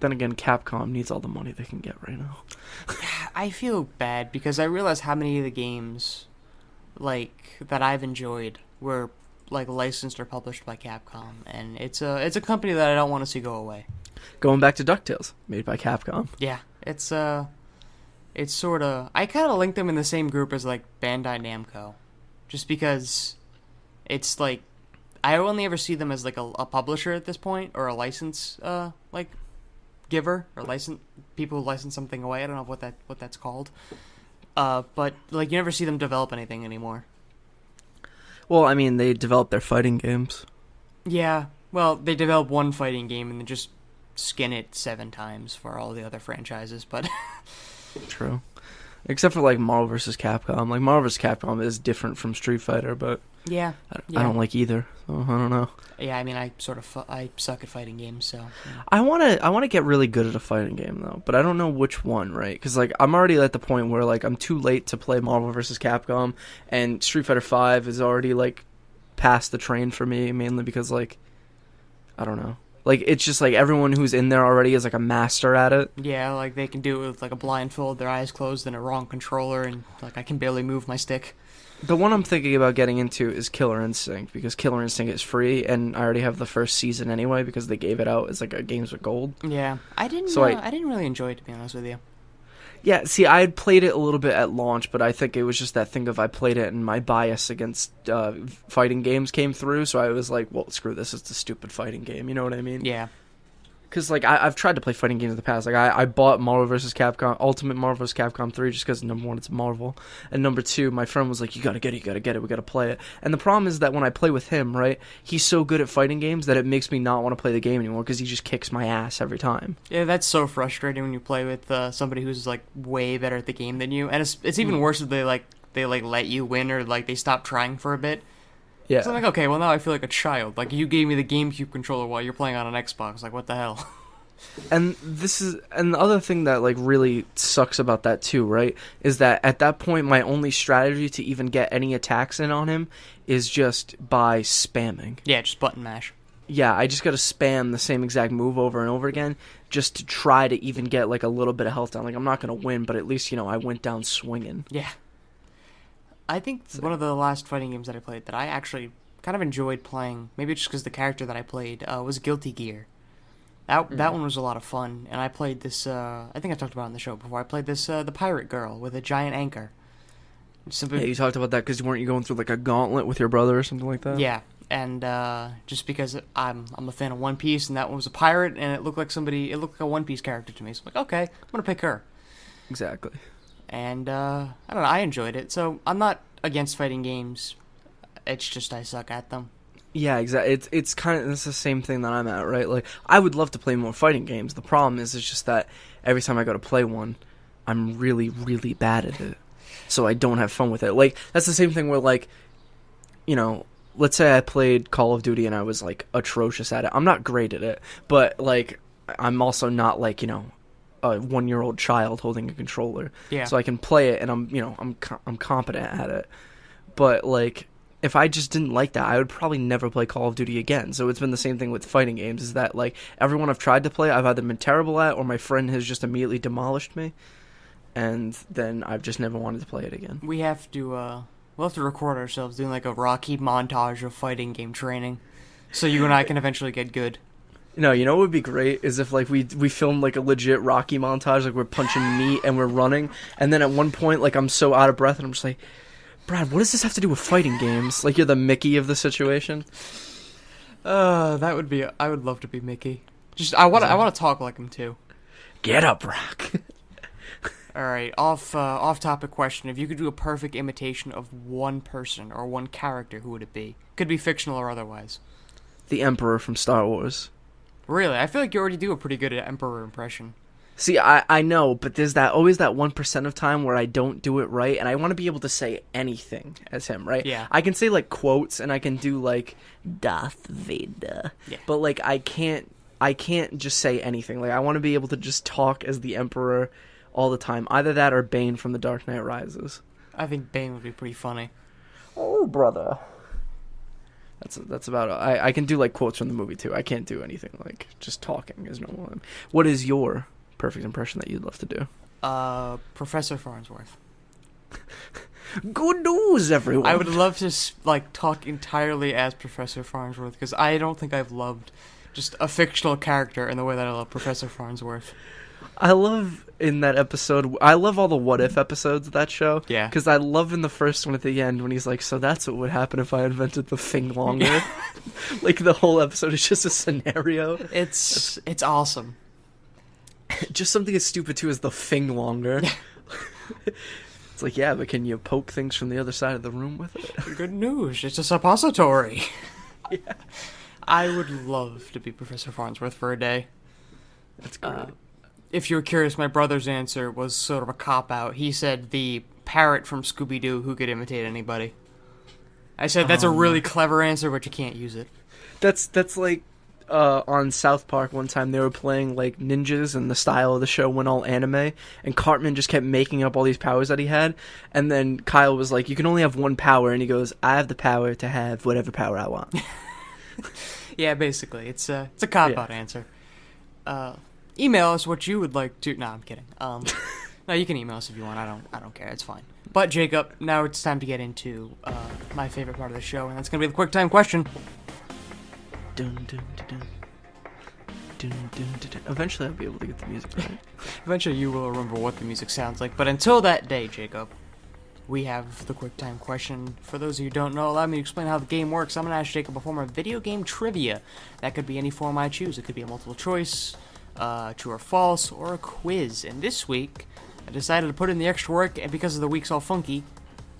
Then again, Capcom needs all the money they can get right now. I feel bad because I realize how many of the games, like, that I've enjoyed were like licensed or published by Capcom, and it's a company that I don't want to see go away. Going back to DuckTales, made by Capcom. Yeah, it's sort of... I kind of link them in the same group as, like, Bandai Namco. Just because it's, like... I only ever see them as, like, a publisher at this point, or a license, like, giver, or people who license something away. I don't know what that's called. But, like, you never see them develop anything anymore. Well, I mean, they develop their fighting games. Yeah, well, they develop one fighting game and then just skin it 7 times for all the other franchises, but... True. Except for, like, Marvel vs. Capcom. Like, Marvel vs. Capcom is different from Street Fighter, but... Yeah. I don't like either, so I don't know. Yeah, I mean, I suck at fighting games, so... Yeah. I wanna get really good at a fighting game, though, but I don't know which one, right? Because, like, I'm already at the point where, like, I'm too late to play Marvel vs. Capcom, and Street Fighter V is already, like, past the train for me, mainly because, like, I don't know. Like, it's just, like, everyone who's in there already is, like, a master at it. Yeah, like, they can do it with, like, a blindfold, their eyes closed, and a wrong controller, and, like, I can barely move my stick. The one I'm thinking about getting into is Killer Instinct, because Killer Instinct is free, and I already have the first season anyway, because they gave it out as like a Games with Gold. Yeah, I didn't. So I didn't really enjoy it, to be honest with you. Yeah, see, I had played it a little bit at launch, but I think it was just that thing of I played it and my bias against fighting games came through, so I was like, well, screw this, it's a stupid fighting game, you know what I mean? Yeah. Because, like, I've tried to play fighting games in the past. Like, I bought Marvel vs. Capcom, Ultimate Marvel vs. Capcom 3 just because, number one, it's Marvel. And number two, my friend was like, you gotta get it, we gotta play it. And the problem is that when I play with him, right, he's so good at fighting games that it makes me not want to play the game anymore because he just kicks my ass every time. Yeah, that's so frustrating when you play with somebody who's, like, way better at the game than you. And it's even worse if they let you win or, like, they stop trying for a bit. Yeah. So I'm like, okay, well, now I feel like a child. Like, you gave me the GameCube controller while you're playing on an Xbox. Like, what the hell? And the other thing that, like, really sucks about that, too, right, is that at that point, my only strategy to even get any attacks in on him is just by spamming. Yeah, just button mash. Yeah, I just gotta spam the same exact move over and over again just to try to even get, like, a little bit of health down. Like, I'm not gonna win, but at least, you know, I went down swinging. Yeah. I think one of the last fighting games that I played that I actually kind of enjoyed playing, maybe just because the character that I played, was Guilty Gear. That one was a lot of fun, and I played this, I think I talked about it on the show before, I played this, the pirate girl with a giant anchor. Yeah, you talked about that because weren't you going through, like, a gauntlet with your brother or something like that? Yeah, and just because I'm a fan of One Piece, and that one was a pirate, and it looked like a One Piece character to me, so I'm like, okay, I'm gonna pick her. Exactly. And, I don't know, I enjoyed it. So, I'm not against fighting games. It's just I suck at them. Yeah, exactly. It's the same thing that I'm at, right? Like, I would love to play more fighting games. The problem is, it's just that every time I go to play one, I'm really, really bad at it. So I don't have fun with it. Like, that's the same thing where, like, you know, let's say I played Call of Duty and I was, like, atrocious at it. I'm not great at it, but, like, I'm also not, like, you know, a 1-year-old child holding a controller. Yeah. So I can play it and I'm competent at it. But, like, if I just didn't like that, I would probably never play Call of Duty again. So it's been the same thing with fighting games, is that, like, everyone I've tried to play, I've either been terrible at, or my friend has just immediately demolished me, and then I've just never wanted to play it again. We'll have to record ourselves doing, like, a Rocky montage of fighting game training, so you and I can eventually get good. No, you know what would be great is if, like, we filmed, like, a legit Rocky montage, like, we're punching meat and we're running, and then at one point, like, I'm so out of breath and I'm just like, Brad, what does this have to do with fighting games? Like, you're the Mickey of the situation. That would be. I would love to be Mickey. Just I want to talk like him too. Get up, Rock. All right, off topic question. If you could do a perfect imitation of one person or one character, who would it be? Could be fictional or otherwise. The Emperor from Star Wars. Really? I feel like you already do a pretty good Emperor impression. See, I know, but there's always that 1% of time where I don't do it right, and I want to be able to say anything as him, right? Yeah. I can say, like, quotes, and I can do, like, Darth Vader. Yeah. But, like, I can't just say anything. Like, I want to be able to just talk as the Emperor all the time. Either that or Bane from The Dark Knight Rises. I think Bane would be pretty funny. Oh, brother. That's about it. I can do, like, quotes from the movie, too. I can't do anything, like, just talking is normal. What is your perfect impression that you'd love to do? Professor Farnsworth. Good news, everyone. I would love to, like, talk entirely as Professor Farnsworth, because I don't think I've loved just a fictional character in the way that I love Professor Farnsworth. I love in that episode, I love all the what if episodes of that show. Yeah. Because I love in the first one at the end when he's like, so that's what would happen if I invented the thing longer. Like, the whole episode is just a scenario. It's awesome. Just something as stupid, too, as the thing longer. It's like, yeah, but can you poke things from the other side of the room with it? Good news. It's a suppository. Yeah. I would love to be Professor Farnsworth for a day. That's great. If you're curious, my brother's answer was sort of a cop-out. He said the parrot from Scooby-Doo who could imitate anybody. I said that's a really clever answer, but you can't use it. That's like on South Park one time they were playing like ninjas and the style of the show went all anime, and Cartman just kept making up all these powers that he had, and then Kyle was like, you can only have one power, and he goes, I have the power to have whatever power I want. Yeah, basically. It's a cop-out answer. Email us what you would like to... No, I'm kidding. No, you can email us if you want. I don't care. It's fine. But Jacob, now it's time to get into my favorite part of the show, and that's going to be the quick time question. Dun, dun, dun, dun. Dun, dun, dun, dun. Eventually I'll be able to get the music right. Eventually you will remember what the music sounds like, but until that day, Jacob, we have the quick time question. For those of you who don't know, allow me to explain how the game works. I'm going to ask Jacob a form of video game trivia. That could be any form I choose. It could be a multiple choice, true or false, or a quiz. And this week, I decided to put in the extra work, and because of the week's all funky,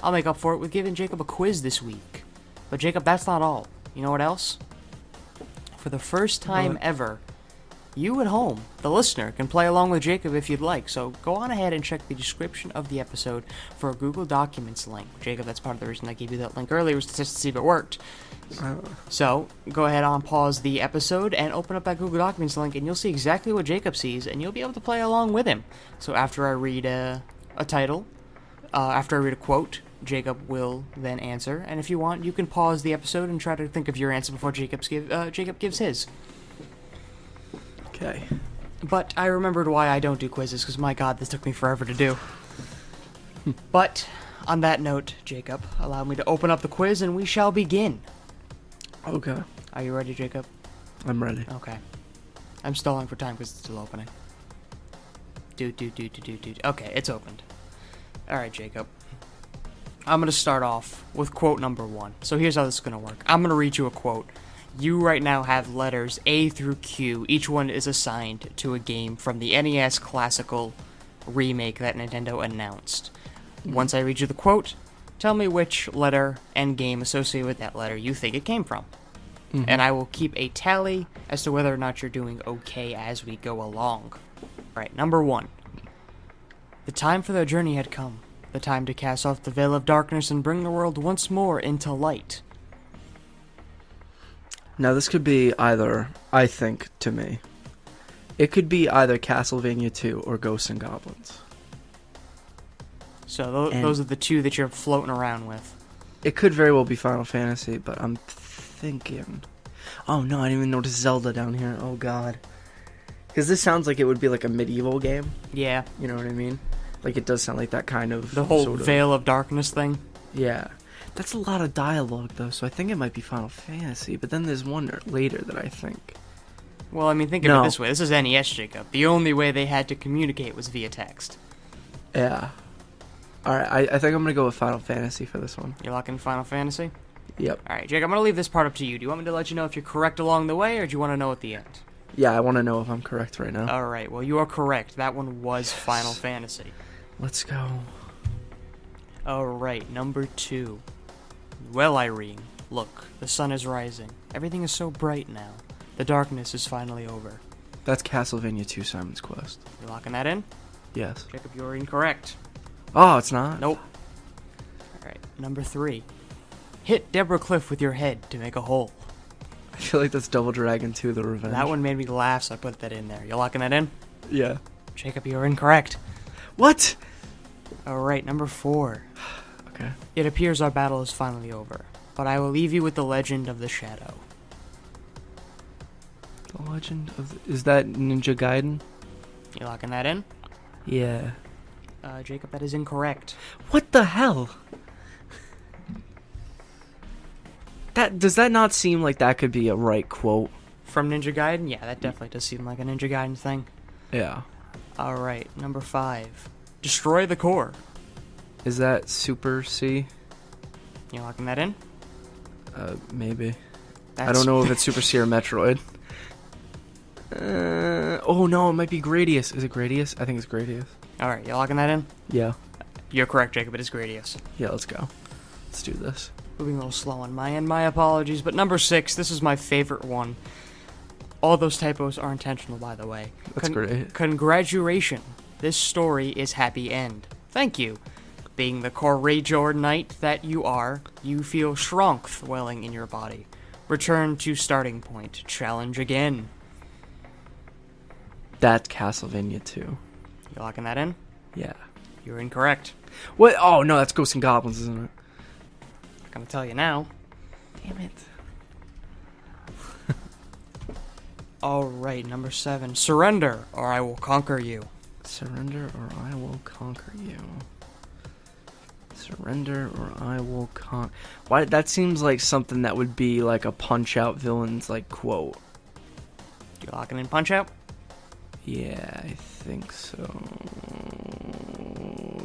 I'll make up for it with giving Jacob a quiz this week. But Jacob, that's not all. You know what else? For the first time ever, you at home, the listener, can play along with Jacob if you'd like. So go on ahead and check the description of the episode for a Google Documents link. Jacob, that's part of the reason I gave you that link earlier, was to test to see if it worked. So go ahead on, pause the episode, and open up that Google Documents link, and you'll see exactly what Jacob sees, and you'll be able to play along with him. So after I read a title, after I read a quote, Jacob will then answer. And if you want, you can pause the episode and try to think of your answer before Jacob gives his. Okay. But I remembered why I don't do quizzes, because my god, this took me forever to do. But, on that note, Jacob, allow me to open up the quiz and we shall begin. Okay. Are you ready, Jacob? I'm ready. Okay. I'm stalling for time because it's still opening. Okay, it's opened. Alright, Jacob. I'm going to start off with quote number 1. So here's how this is going to work. I'm going to read you a quote. You right now have letters A through Q. Each one is assigned to a game from the NES Classical remake that Nintendo announced. Once I read you the quote, tell me which letter and game associated with that letter you think it came from. And I will keep a tally as to whether or not you're doing okay as we go along. Alright, number 1. The time for the journey had come. The time to cast off the veil of darkness and bring the world once more into light. Now this could be either, I think, to me, it could be either Castlevania 2 or Ghosts and Goblins. So those are the two that you're floating around with. It could very well be Final Fantasy, but I'm thinking... Oh no, I didn't even notice Zelda down here. Oh god. Because this sounds like it would be like a medieval game. Yeah. You know what I mean? Like it does sound like that kind of... The whole sort of, veil of darkness thing? Yeah. That's a lot of dialogue, though, so I think it might be Final Fantasy, but then there's one later that I think... Well, I mean, think of it this way. This is NES, Jacob. The only way they had to communicate was via text. Yeah. Alright, I think I'm gonna go with Final Fantasy for this one. You're locking Final Fantasy? Yep. Alright, Jacob, I'm gonna leave this part up to you. Do you want me to let you know if you're correct along the way, or do you want to know at the end? Yeah, I want to know if I'm correct right now. Alright, well, you are correct. That one was Final Fantasy. Let's go. Alright, number 2. Well, Irene, look, the sun is rising. Everything is so bright now. The darkness is finally over. That's Castlevania 2 Simon's Quest. You locking that in? Yes. Jacob, you're incorrect. Oh, it's not? Nope. Alright, number 3. Hit Deborah Cliff with your head to make a hole. I feel like that's Double Dragon 2 The Revenge. That one made me laugh, so I put that in there. You locking that in? Yeah. Jacob, you're incorrect. What? Alright, number 4. Okay. It appears our battle is finally over, but I will leave you with the legend of the Shadow. The Legend of... Is that Ninja Gaiden? You locking that in? Yeah. Jacob, that is incorrect. What the hell? Does that not seem like that could be a right quote? From Ninja Gaiden? Yeah, that definitely does seem like a Ninja Gaiden thing. Yeah. Alright, number 5. Destroy the core. Is that Super C? You locking that in? Maybe. I don't know if it's Super C or Metroid. Oh no, it might be Gradius. Is it Gradius? I think it's Gradius. Alright, you locking that in? Yeah. You're correct, Jacob. It is Gradius. Yeah, let's go. Let's do this. Moving a little slow on my end. My apologies. But number 6, this is my favorite one. All those typos are intentional, by the way. That's great. Congratulations. This story is happy end. Thank you. Being the courageous knight that you are, you feel strength welling in your body. Return to starting point. Challenge again. That's Castlevania 2. You locking that in? Yeah. You're incorrect. What? Oh no, that's Ghosts and Goblins, isn't it? I'm gonna tell you now. Damn it. Alright, number 7. Surrender, or I will conquer you. Surrender or I will conquer you. Surrender or I will con. Why? That seems like something that would be like a Punch-Out villain's like quote. You locking in Punch-Out? Yeah, I think so.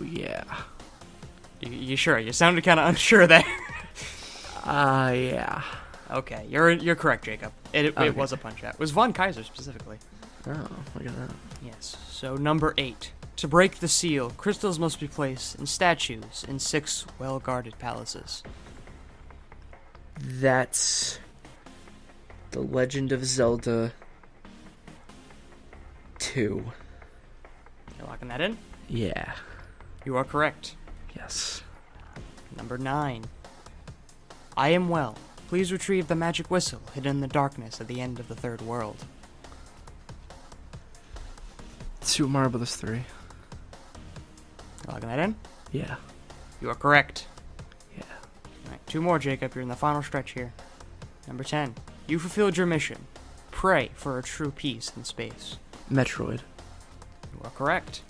Yeah. You sure? You sounded kind of unsure there. Yeah. Okay, you're correct, Jacob. It Okay. was a Punch-Out. It was Von Kaiser specifically. Oh, look at that. Yes. So number 8. To break the seal, crystals must be placed in statues in 6 well-guarded palaces. That's The Legend of Zelda 2. You locking that in? Yeah. You are correct. Yes. Number 9. I am well. Please retrieve the magic whistle hidden in the darkness at the end of the third world. Super Mario Bros. 3. You locking that in? Yeah. You are correct. Yeah. Alright, 2 more, Jacob. You're in the final stretch here. Number 10. You fulfilled your mission. Pray for a true peace in space. Metroid. You are correct.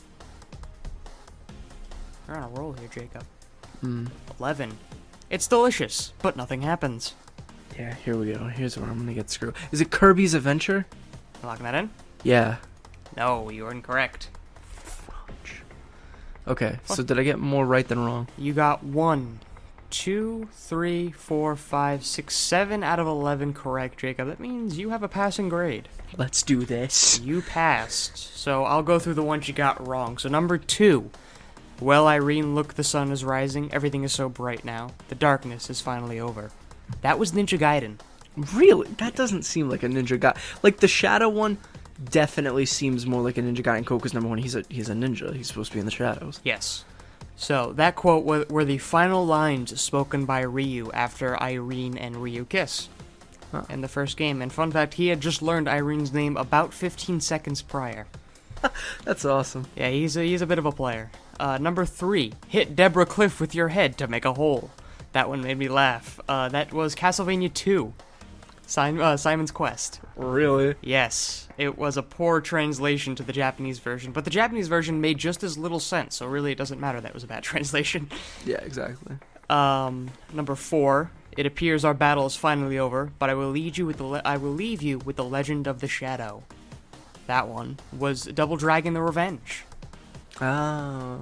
You're on a roll here, Jacob. 11. It's delicious, but nothing happens. Yeah, here we go. Here's where I'm gonna get screwed. Is it Kirby's Adventure? You locking that in? Yeah. No, you are incorrect. Okay, so did I get more right than wrong? You got 1, 2, 3, 4, 5, 6, 7 out of 11 correct, Jacob. That means you have a passing grade. Let's do this. You passed. So I'll go through the ones you got wrong. So number 2. Well, Irene, look, the sun is rising. Everything is so bright now. The darkness is finally over. That was Ninja Gaiden. Really? That doesn't seem like a Ninja Gaiden. Like, the Shadow one definitely seems more like a Ninja Gaiden quote, because number one, he's a ninja. He's supposed to be in the shadows. Yes. So that quote were the final lines spoken by Ryu after Irene and Ryu kiss in the first game. And fun fact, he had just learned Irene's name about 15 seconds prior. That's awesome. Yeah, he's a bit of a player. Number 3, hit Deborah Cliff with your head to make a hole. That one made me laugh. That was Castlevania 2, Simon's Quest. Really? Yes, it was a poor translation to the Japanese version, but the Japanese version made just as little sense, so really it doesn't matter that it was a bad translation. Yeah, exactly. Number 4, it appears our battle is finally over, but I will leave you with the Legend of the Shadow. That one was Double Dragon: The Revenge. Oh.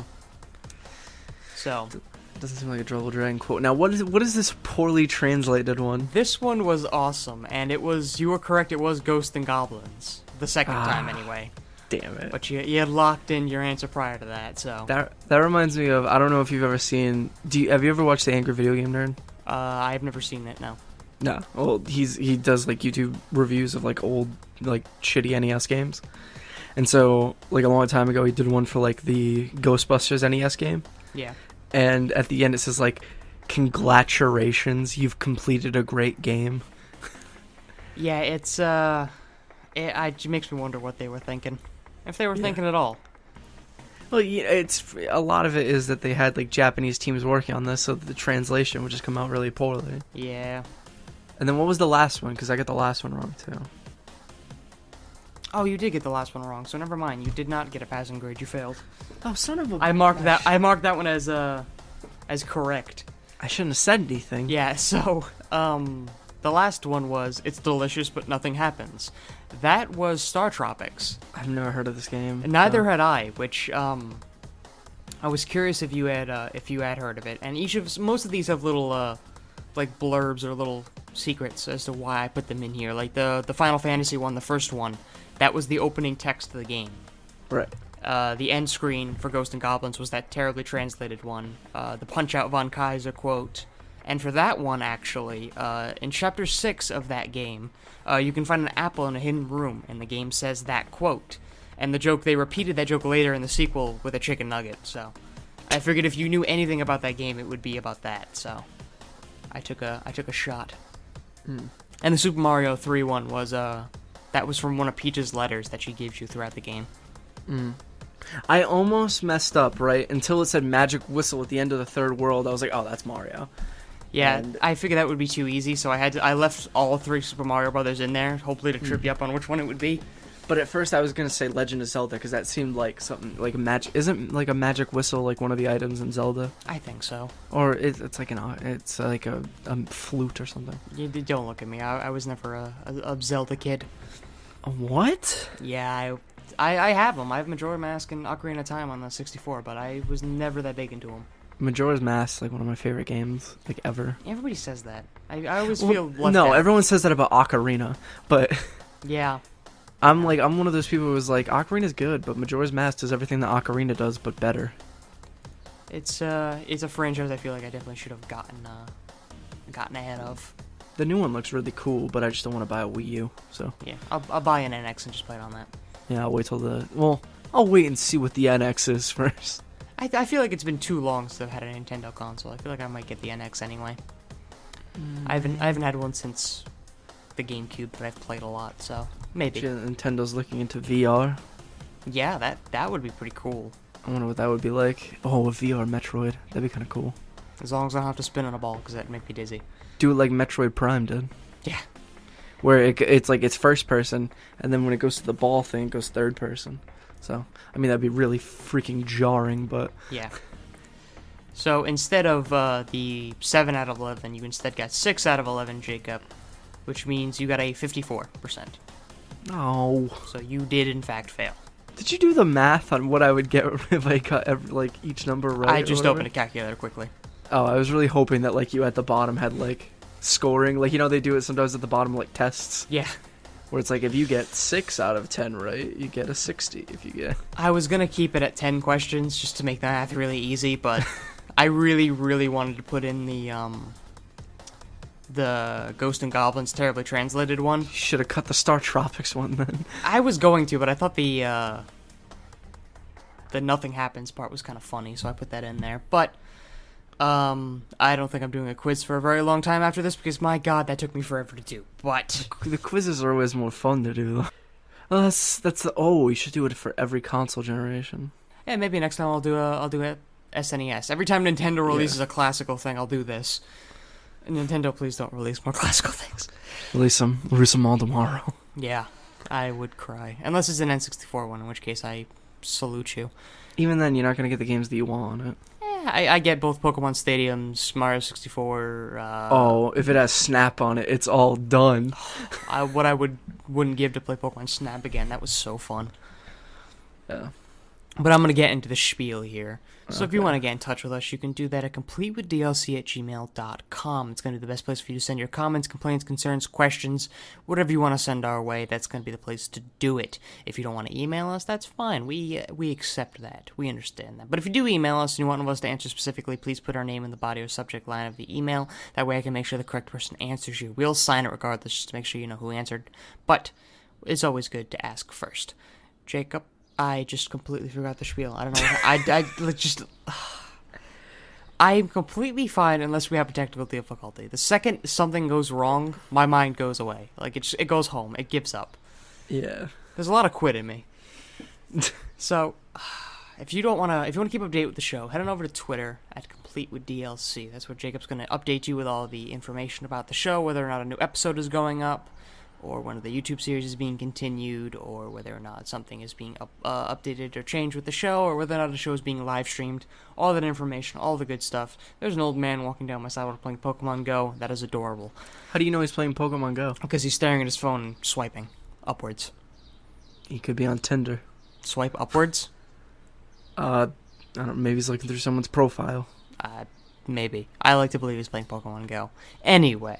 So, It doesn't seem like a Double Dragon quote. Now, what is this poorly translated one? this one was awesome, and you were correct, it was Ghosts and Goblins. The second time, anyway. Damn it. But you had locked in your answer prior to that, so. That reminds me of, I don't know if you've ever seen, have you ever watched The Angry Video Game Nerd? I've never seen it, no. No. Well, he does like YouTube reviews of like old like shitty NES games. And so like a long time ago he did one for like the Ghostbusters NES game. Yeah. And at the end it says like, congratulations, you've completed a great game. Yeah, it makes me wonder what they were thinking. If they were thinking at all. Well, yeah, it's a lot of it is that they had like Japanese teams working on this, so the translation would just come out really poorly. Yeah. And then what was the last one? Because I got the last one wrong too. Oh, you did get the last one wrong, so never mind. You did not get a passing grade. You failed. Oh, son of a! I marked that one as correct. I shouldn't have said anything. Yeah. So, the last one was it's delicious, but nothing happens. That was Star Tropics. I've never heard of this game. And neither had I. Which I was curious if you had heard of it. And most of these have little like blurbs or little secrets as to why I put them in here. Like the Final Fantasy one, the first one, that was the opening text of the game. Right. The end screen for Ghosts and Goblins was that terribly translated one. The Punch-Out Von Kaiser quote. And for that one, actually, in Chapter 6 of that game, you can find an apple in a hidden room, and the game says that quote. And they repeated that joke later in the sequel with a chicken nugget, so. I figured if you knew anything about that game, it would be about that, so. I took a shot. And the Super Mario 3 one was, that was from one of Peach's letters that she gives you throughout the game. I almost messed up, right? Until it said magic whistle at the end of the third world, I was like, oh, that's Mario. Yeah, And- I figured that would be too easy, so I left all 3 Super Mario Brothers in there, hopefully to trip you up on which one it would be. But at first I was gonna say Legend of Zelda because that seemed like something like a magic. Isn't like a magic whistle like one of the items in Zelda? I think so. Or it's like a flute or something. You don't look at me. I was never a Zelda kid. A what? Yeah, I have them. I have Majora Mask and Ocarina of Time on the 64, but I was never that big into them. Majora's Mask, like one of my favorite games, like ever. Everybody says that. I always feel left No, out. everyone says that about Ocarina, but Yeah. I'm one of those people who was like, Ocarina's good, but Majora's Mask does everything that Ocarina does, but better. It's a franchise I feel like I definitely should have gotten ahead of. The new one looks really cool, but I just don't want to buy a Wii U, so. Yeah, I'll buy an NX and just play it on that. Yeah, I'll wait I'll wait and see what the NX is first. I feel like it's been too long since I've had a Nintendo console. I feel like I might get the NX anyway. I haven't had one since the GameCube, but I've played a lot, so maybe. Nintendo's looking into VR. Yeah, that would be pretty cool. I wonder what that would be like. Oh, a VR Metroid. That'd be kind of cool. As long as I don't have to spin on a ball, because that'd make me dizzy. Do it like Metroid Prime did. Yeah. Where it's like it's first person, and then when it goes to the ball thing, it goes third person. So, I mean, that'd be really freaking jarring, but... Yeah. So, instead of the 7 out of 11, you instead got 6 out of 11, Jacob, which means you got a 54%. Oh. So, you did, in fact, fail. Did you do the math on what I would get if I got each number right? I just opened a calculator quickly. Oh, I was really hoping that, like, you at the bottom had, like, scoring. Like, you know, they do it sometimes at the bottom, like, tests. Yeah. Where it's like, if you get 6 out of 10 right, you get a 60 if you get... I was going to keep it at 10 questions just to make the math really easy, but I really, really wanted to put in the Ghost and Goblins Terribly Translated one. You should have cut the Star Tropics one, then. I was going to, but I thought the Nothing Happens part was kind of funny, so I put that in there. But I don't think I'm doing a quiz for a very long time after this, because my god, that took me forever to do. But the quizzes are always more fun to do, though. Oh, you should do it for every console generation. Yeah, maybe next time I'll do a SNES. Every time Nintendo releases a classical thing, I'll do this. And Nintendo, please don't release more classical things. Release them all tomorrow. Yeah, I would cry. Unless it's an N64 one, in which case I salute you. Even then, you're not going to get the games that you want on it. I get both Pokemon Stadiums, Mario 64. If it has Snap on it, it's all done. What I wouldn't give to play Pokemon Snap again. That was so fun. Yeah. But I'm going to get into the spiel here. So if you Okay. want to get in touch with us, you can do that at completewithdlc@gmail.com. It's going to be the best place for you to send your comments, complaints, concerns, questions, whatever you want to send our way. That's going to be the place to do it. If you don't want to email us, that's fine. We accept that. We understand that. But if you do email us and you want us to answer specifically, please put our name in the body or subject line of the email. That way I can make sure the correct person answers you. We'll sign it regardless just to make sure you know who answered. But it's always good to ask first. Jacob? I just completely forgot the spiel. I don't know. I'm completely fine unless we have a technical difficulty. The second something goes wrong, my mind goes away. Like it goes home. It gives up. Yeah. There's a lot of quit in me. So, if you want to keep up to date with the show, head on over to Twitter at CompleteWithDLC. That's where Jacob's going to update you with all the information about the show, whether or not a new episode is going up, or one of the YouTube series is being continued, or whether or not something is being updated or changed with the show, or whether or not the show is being live streamed. All that information, all the good stuff. There's an old man walking down my sidewalk playing Pokemon Go. That is adorable. How do you know he's playing Pokemon Go? Because he's staring at his phone and swiping upwards. He could be on Tinder. Swipe upwards? I don't know, maybe he's looking through someone's profile. Maybe. I like to believe he's playing Pokemon Go. Anyway.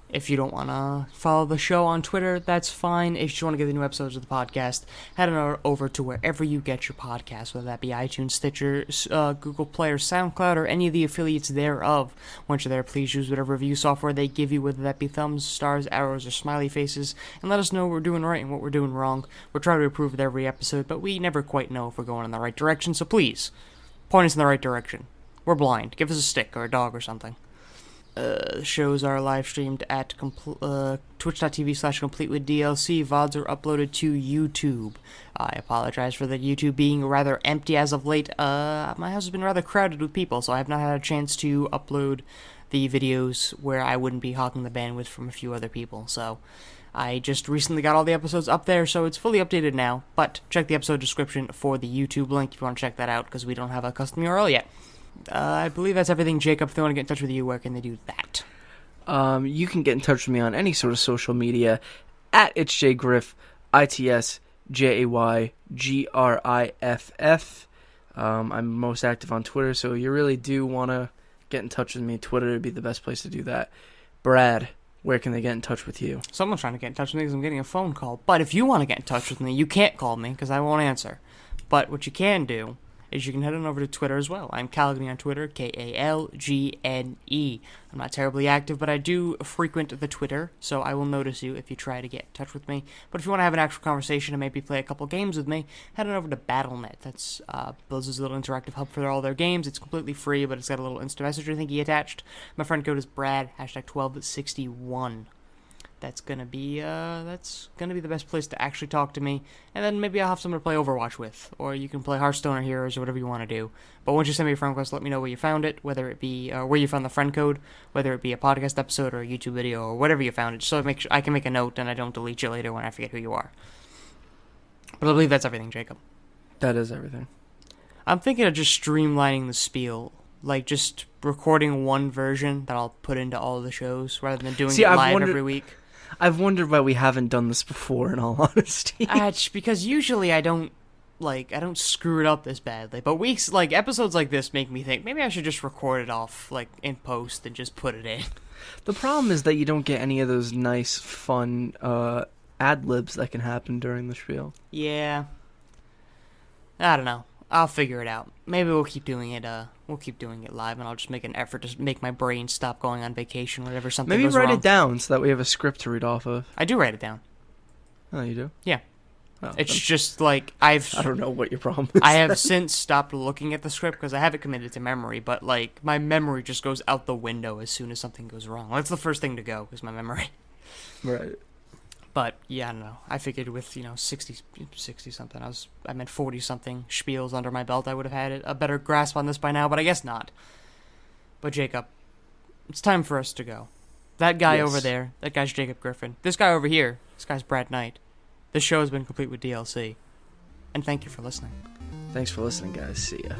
If you don't want to follow the show on Twitter, that's fine. If you just want to get the new episodes of the podcast, head on over to wherever you get your podcasts, whether that be iTunes, Stitcher, Google Play, or SoundCloud, or any of the affiliates thereof. Once you're there, please use whatever review software they give you, whether that be thumbs, stars, arrows, or smiley faces, and let us know what we're doing right and what we're doing wrong. We're trying to improve with every episode, but we never quite know if we're going in the right direction, so please, point us in the right direction. We're blind. Give us a stick or a dog or something. Shows are live streamed at twitch.tv/CompleteWithDLC. VODs are uploaded to YouTube. I apologize for the YouTube being rather empty as of late. My house has been rather crowded with people, so I have not had a chance to upload the videos where I wouldn't be hogging the bandwidth from a few other people. So I just recently got all the episodes up there, so it's fully updated now. But check the episode description for the YouTube link if you want to check that out, because we don't have a custom URL yet. I believe that's everything. Jacob, if they want to get in touch with you, where can they do that? You can get in touch with me on any sort of social media at itsjgriff, ITSJAYGRIFF. I'm most active on Twitter, so you really do want to get in touch with me. Twitter would be the best place to do that. Brad, where can they get in touch with you? Someone's trying to get in touch with me because I'm getting a phone call. But if you want to get in touch with me, you can't call me because I won't answer. But what you can do is you can head on over to Twitter as well. I'm Kalgny on Twitter, Kalgne. I'm not terribly active, but I do frequent the Twitter, so I will notice you if you try to get in touch with me. But if you want to have an actual conversation and maybe play a couple games with me, head on over to Battle.net. That's Blizzard's little interactive hub for all their games. It's completely free, but it's got a little instant messenger thingy attached. My friend code is Brad, #1261. That's gonna be the best place to actually talk to me, and then maybe I'll have someone to play Overwatch with, or you can play Hearthstone or Heroes or whatever you want to do. But once you send me a friend request, let me know where you found it, whether it be where you found the friend code, whether it be a podcast episode or a YouTube video or whatever you found it, so I can make a note and I don't delete you later when I forget who you are. But I believe that's everything, Jacob. That is everything. I'm thinking of just streamlining the spiel. Like, just recording one version that I'll put into all the shows, rather than doing it live every week. I've wondered why we haven't done this before, in all honesty. Because usually I don't screw it up this badly. But episodes like this make me think, maybe I should just record it off, in post and just put it in. The problem is that you don't get any of those nice, fun, ad-libs that can happen during the spiel. Yeah. I don't know. I'll figure it out. Maybe we'll keep doing it. We'll keep doing it live, and I'll just make an effort to make my brain stop going on vacation whenever something Maybe goes wrong. write it down so that we have a script to read off of. I do write it down. Oh, you do? Yeah. Oh, it's then just I don't know what your problem is. I have since stopped looking at the script because I have it committed to memory, but my memory just goes out the window as soon as something goes wrong. That's the first thing to go, is my memory. Right. But yeah, I don't know. I figured with 60 something, I meant 40 something spiels under my belt, I would have had a better grasp on this by now. But I guess not. But Jacob, it's time for us to go. That guy over there, that guy's Jacob Griffin. This guy over here, this guy's Brad Knight. This show has been complete with DLC, and thank you for listening. Thanks for listening, guys. See ya.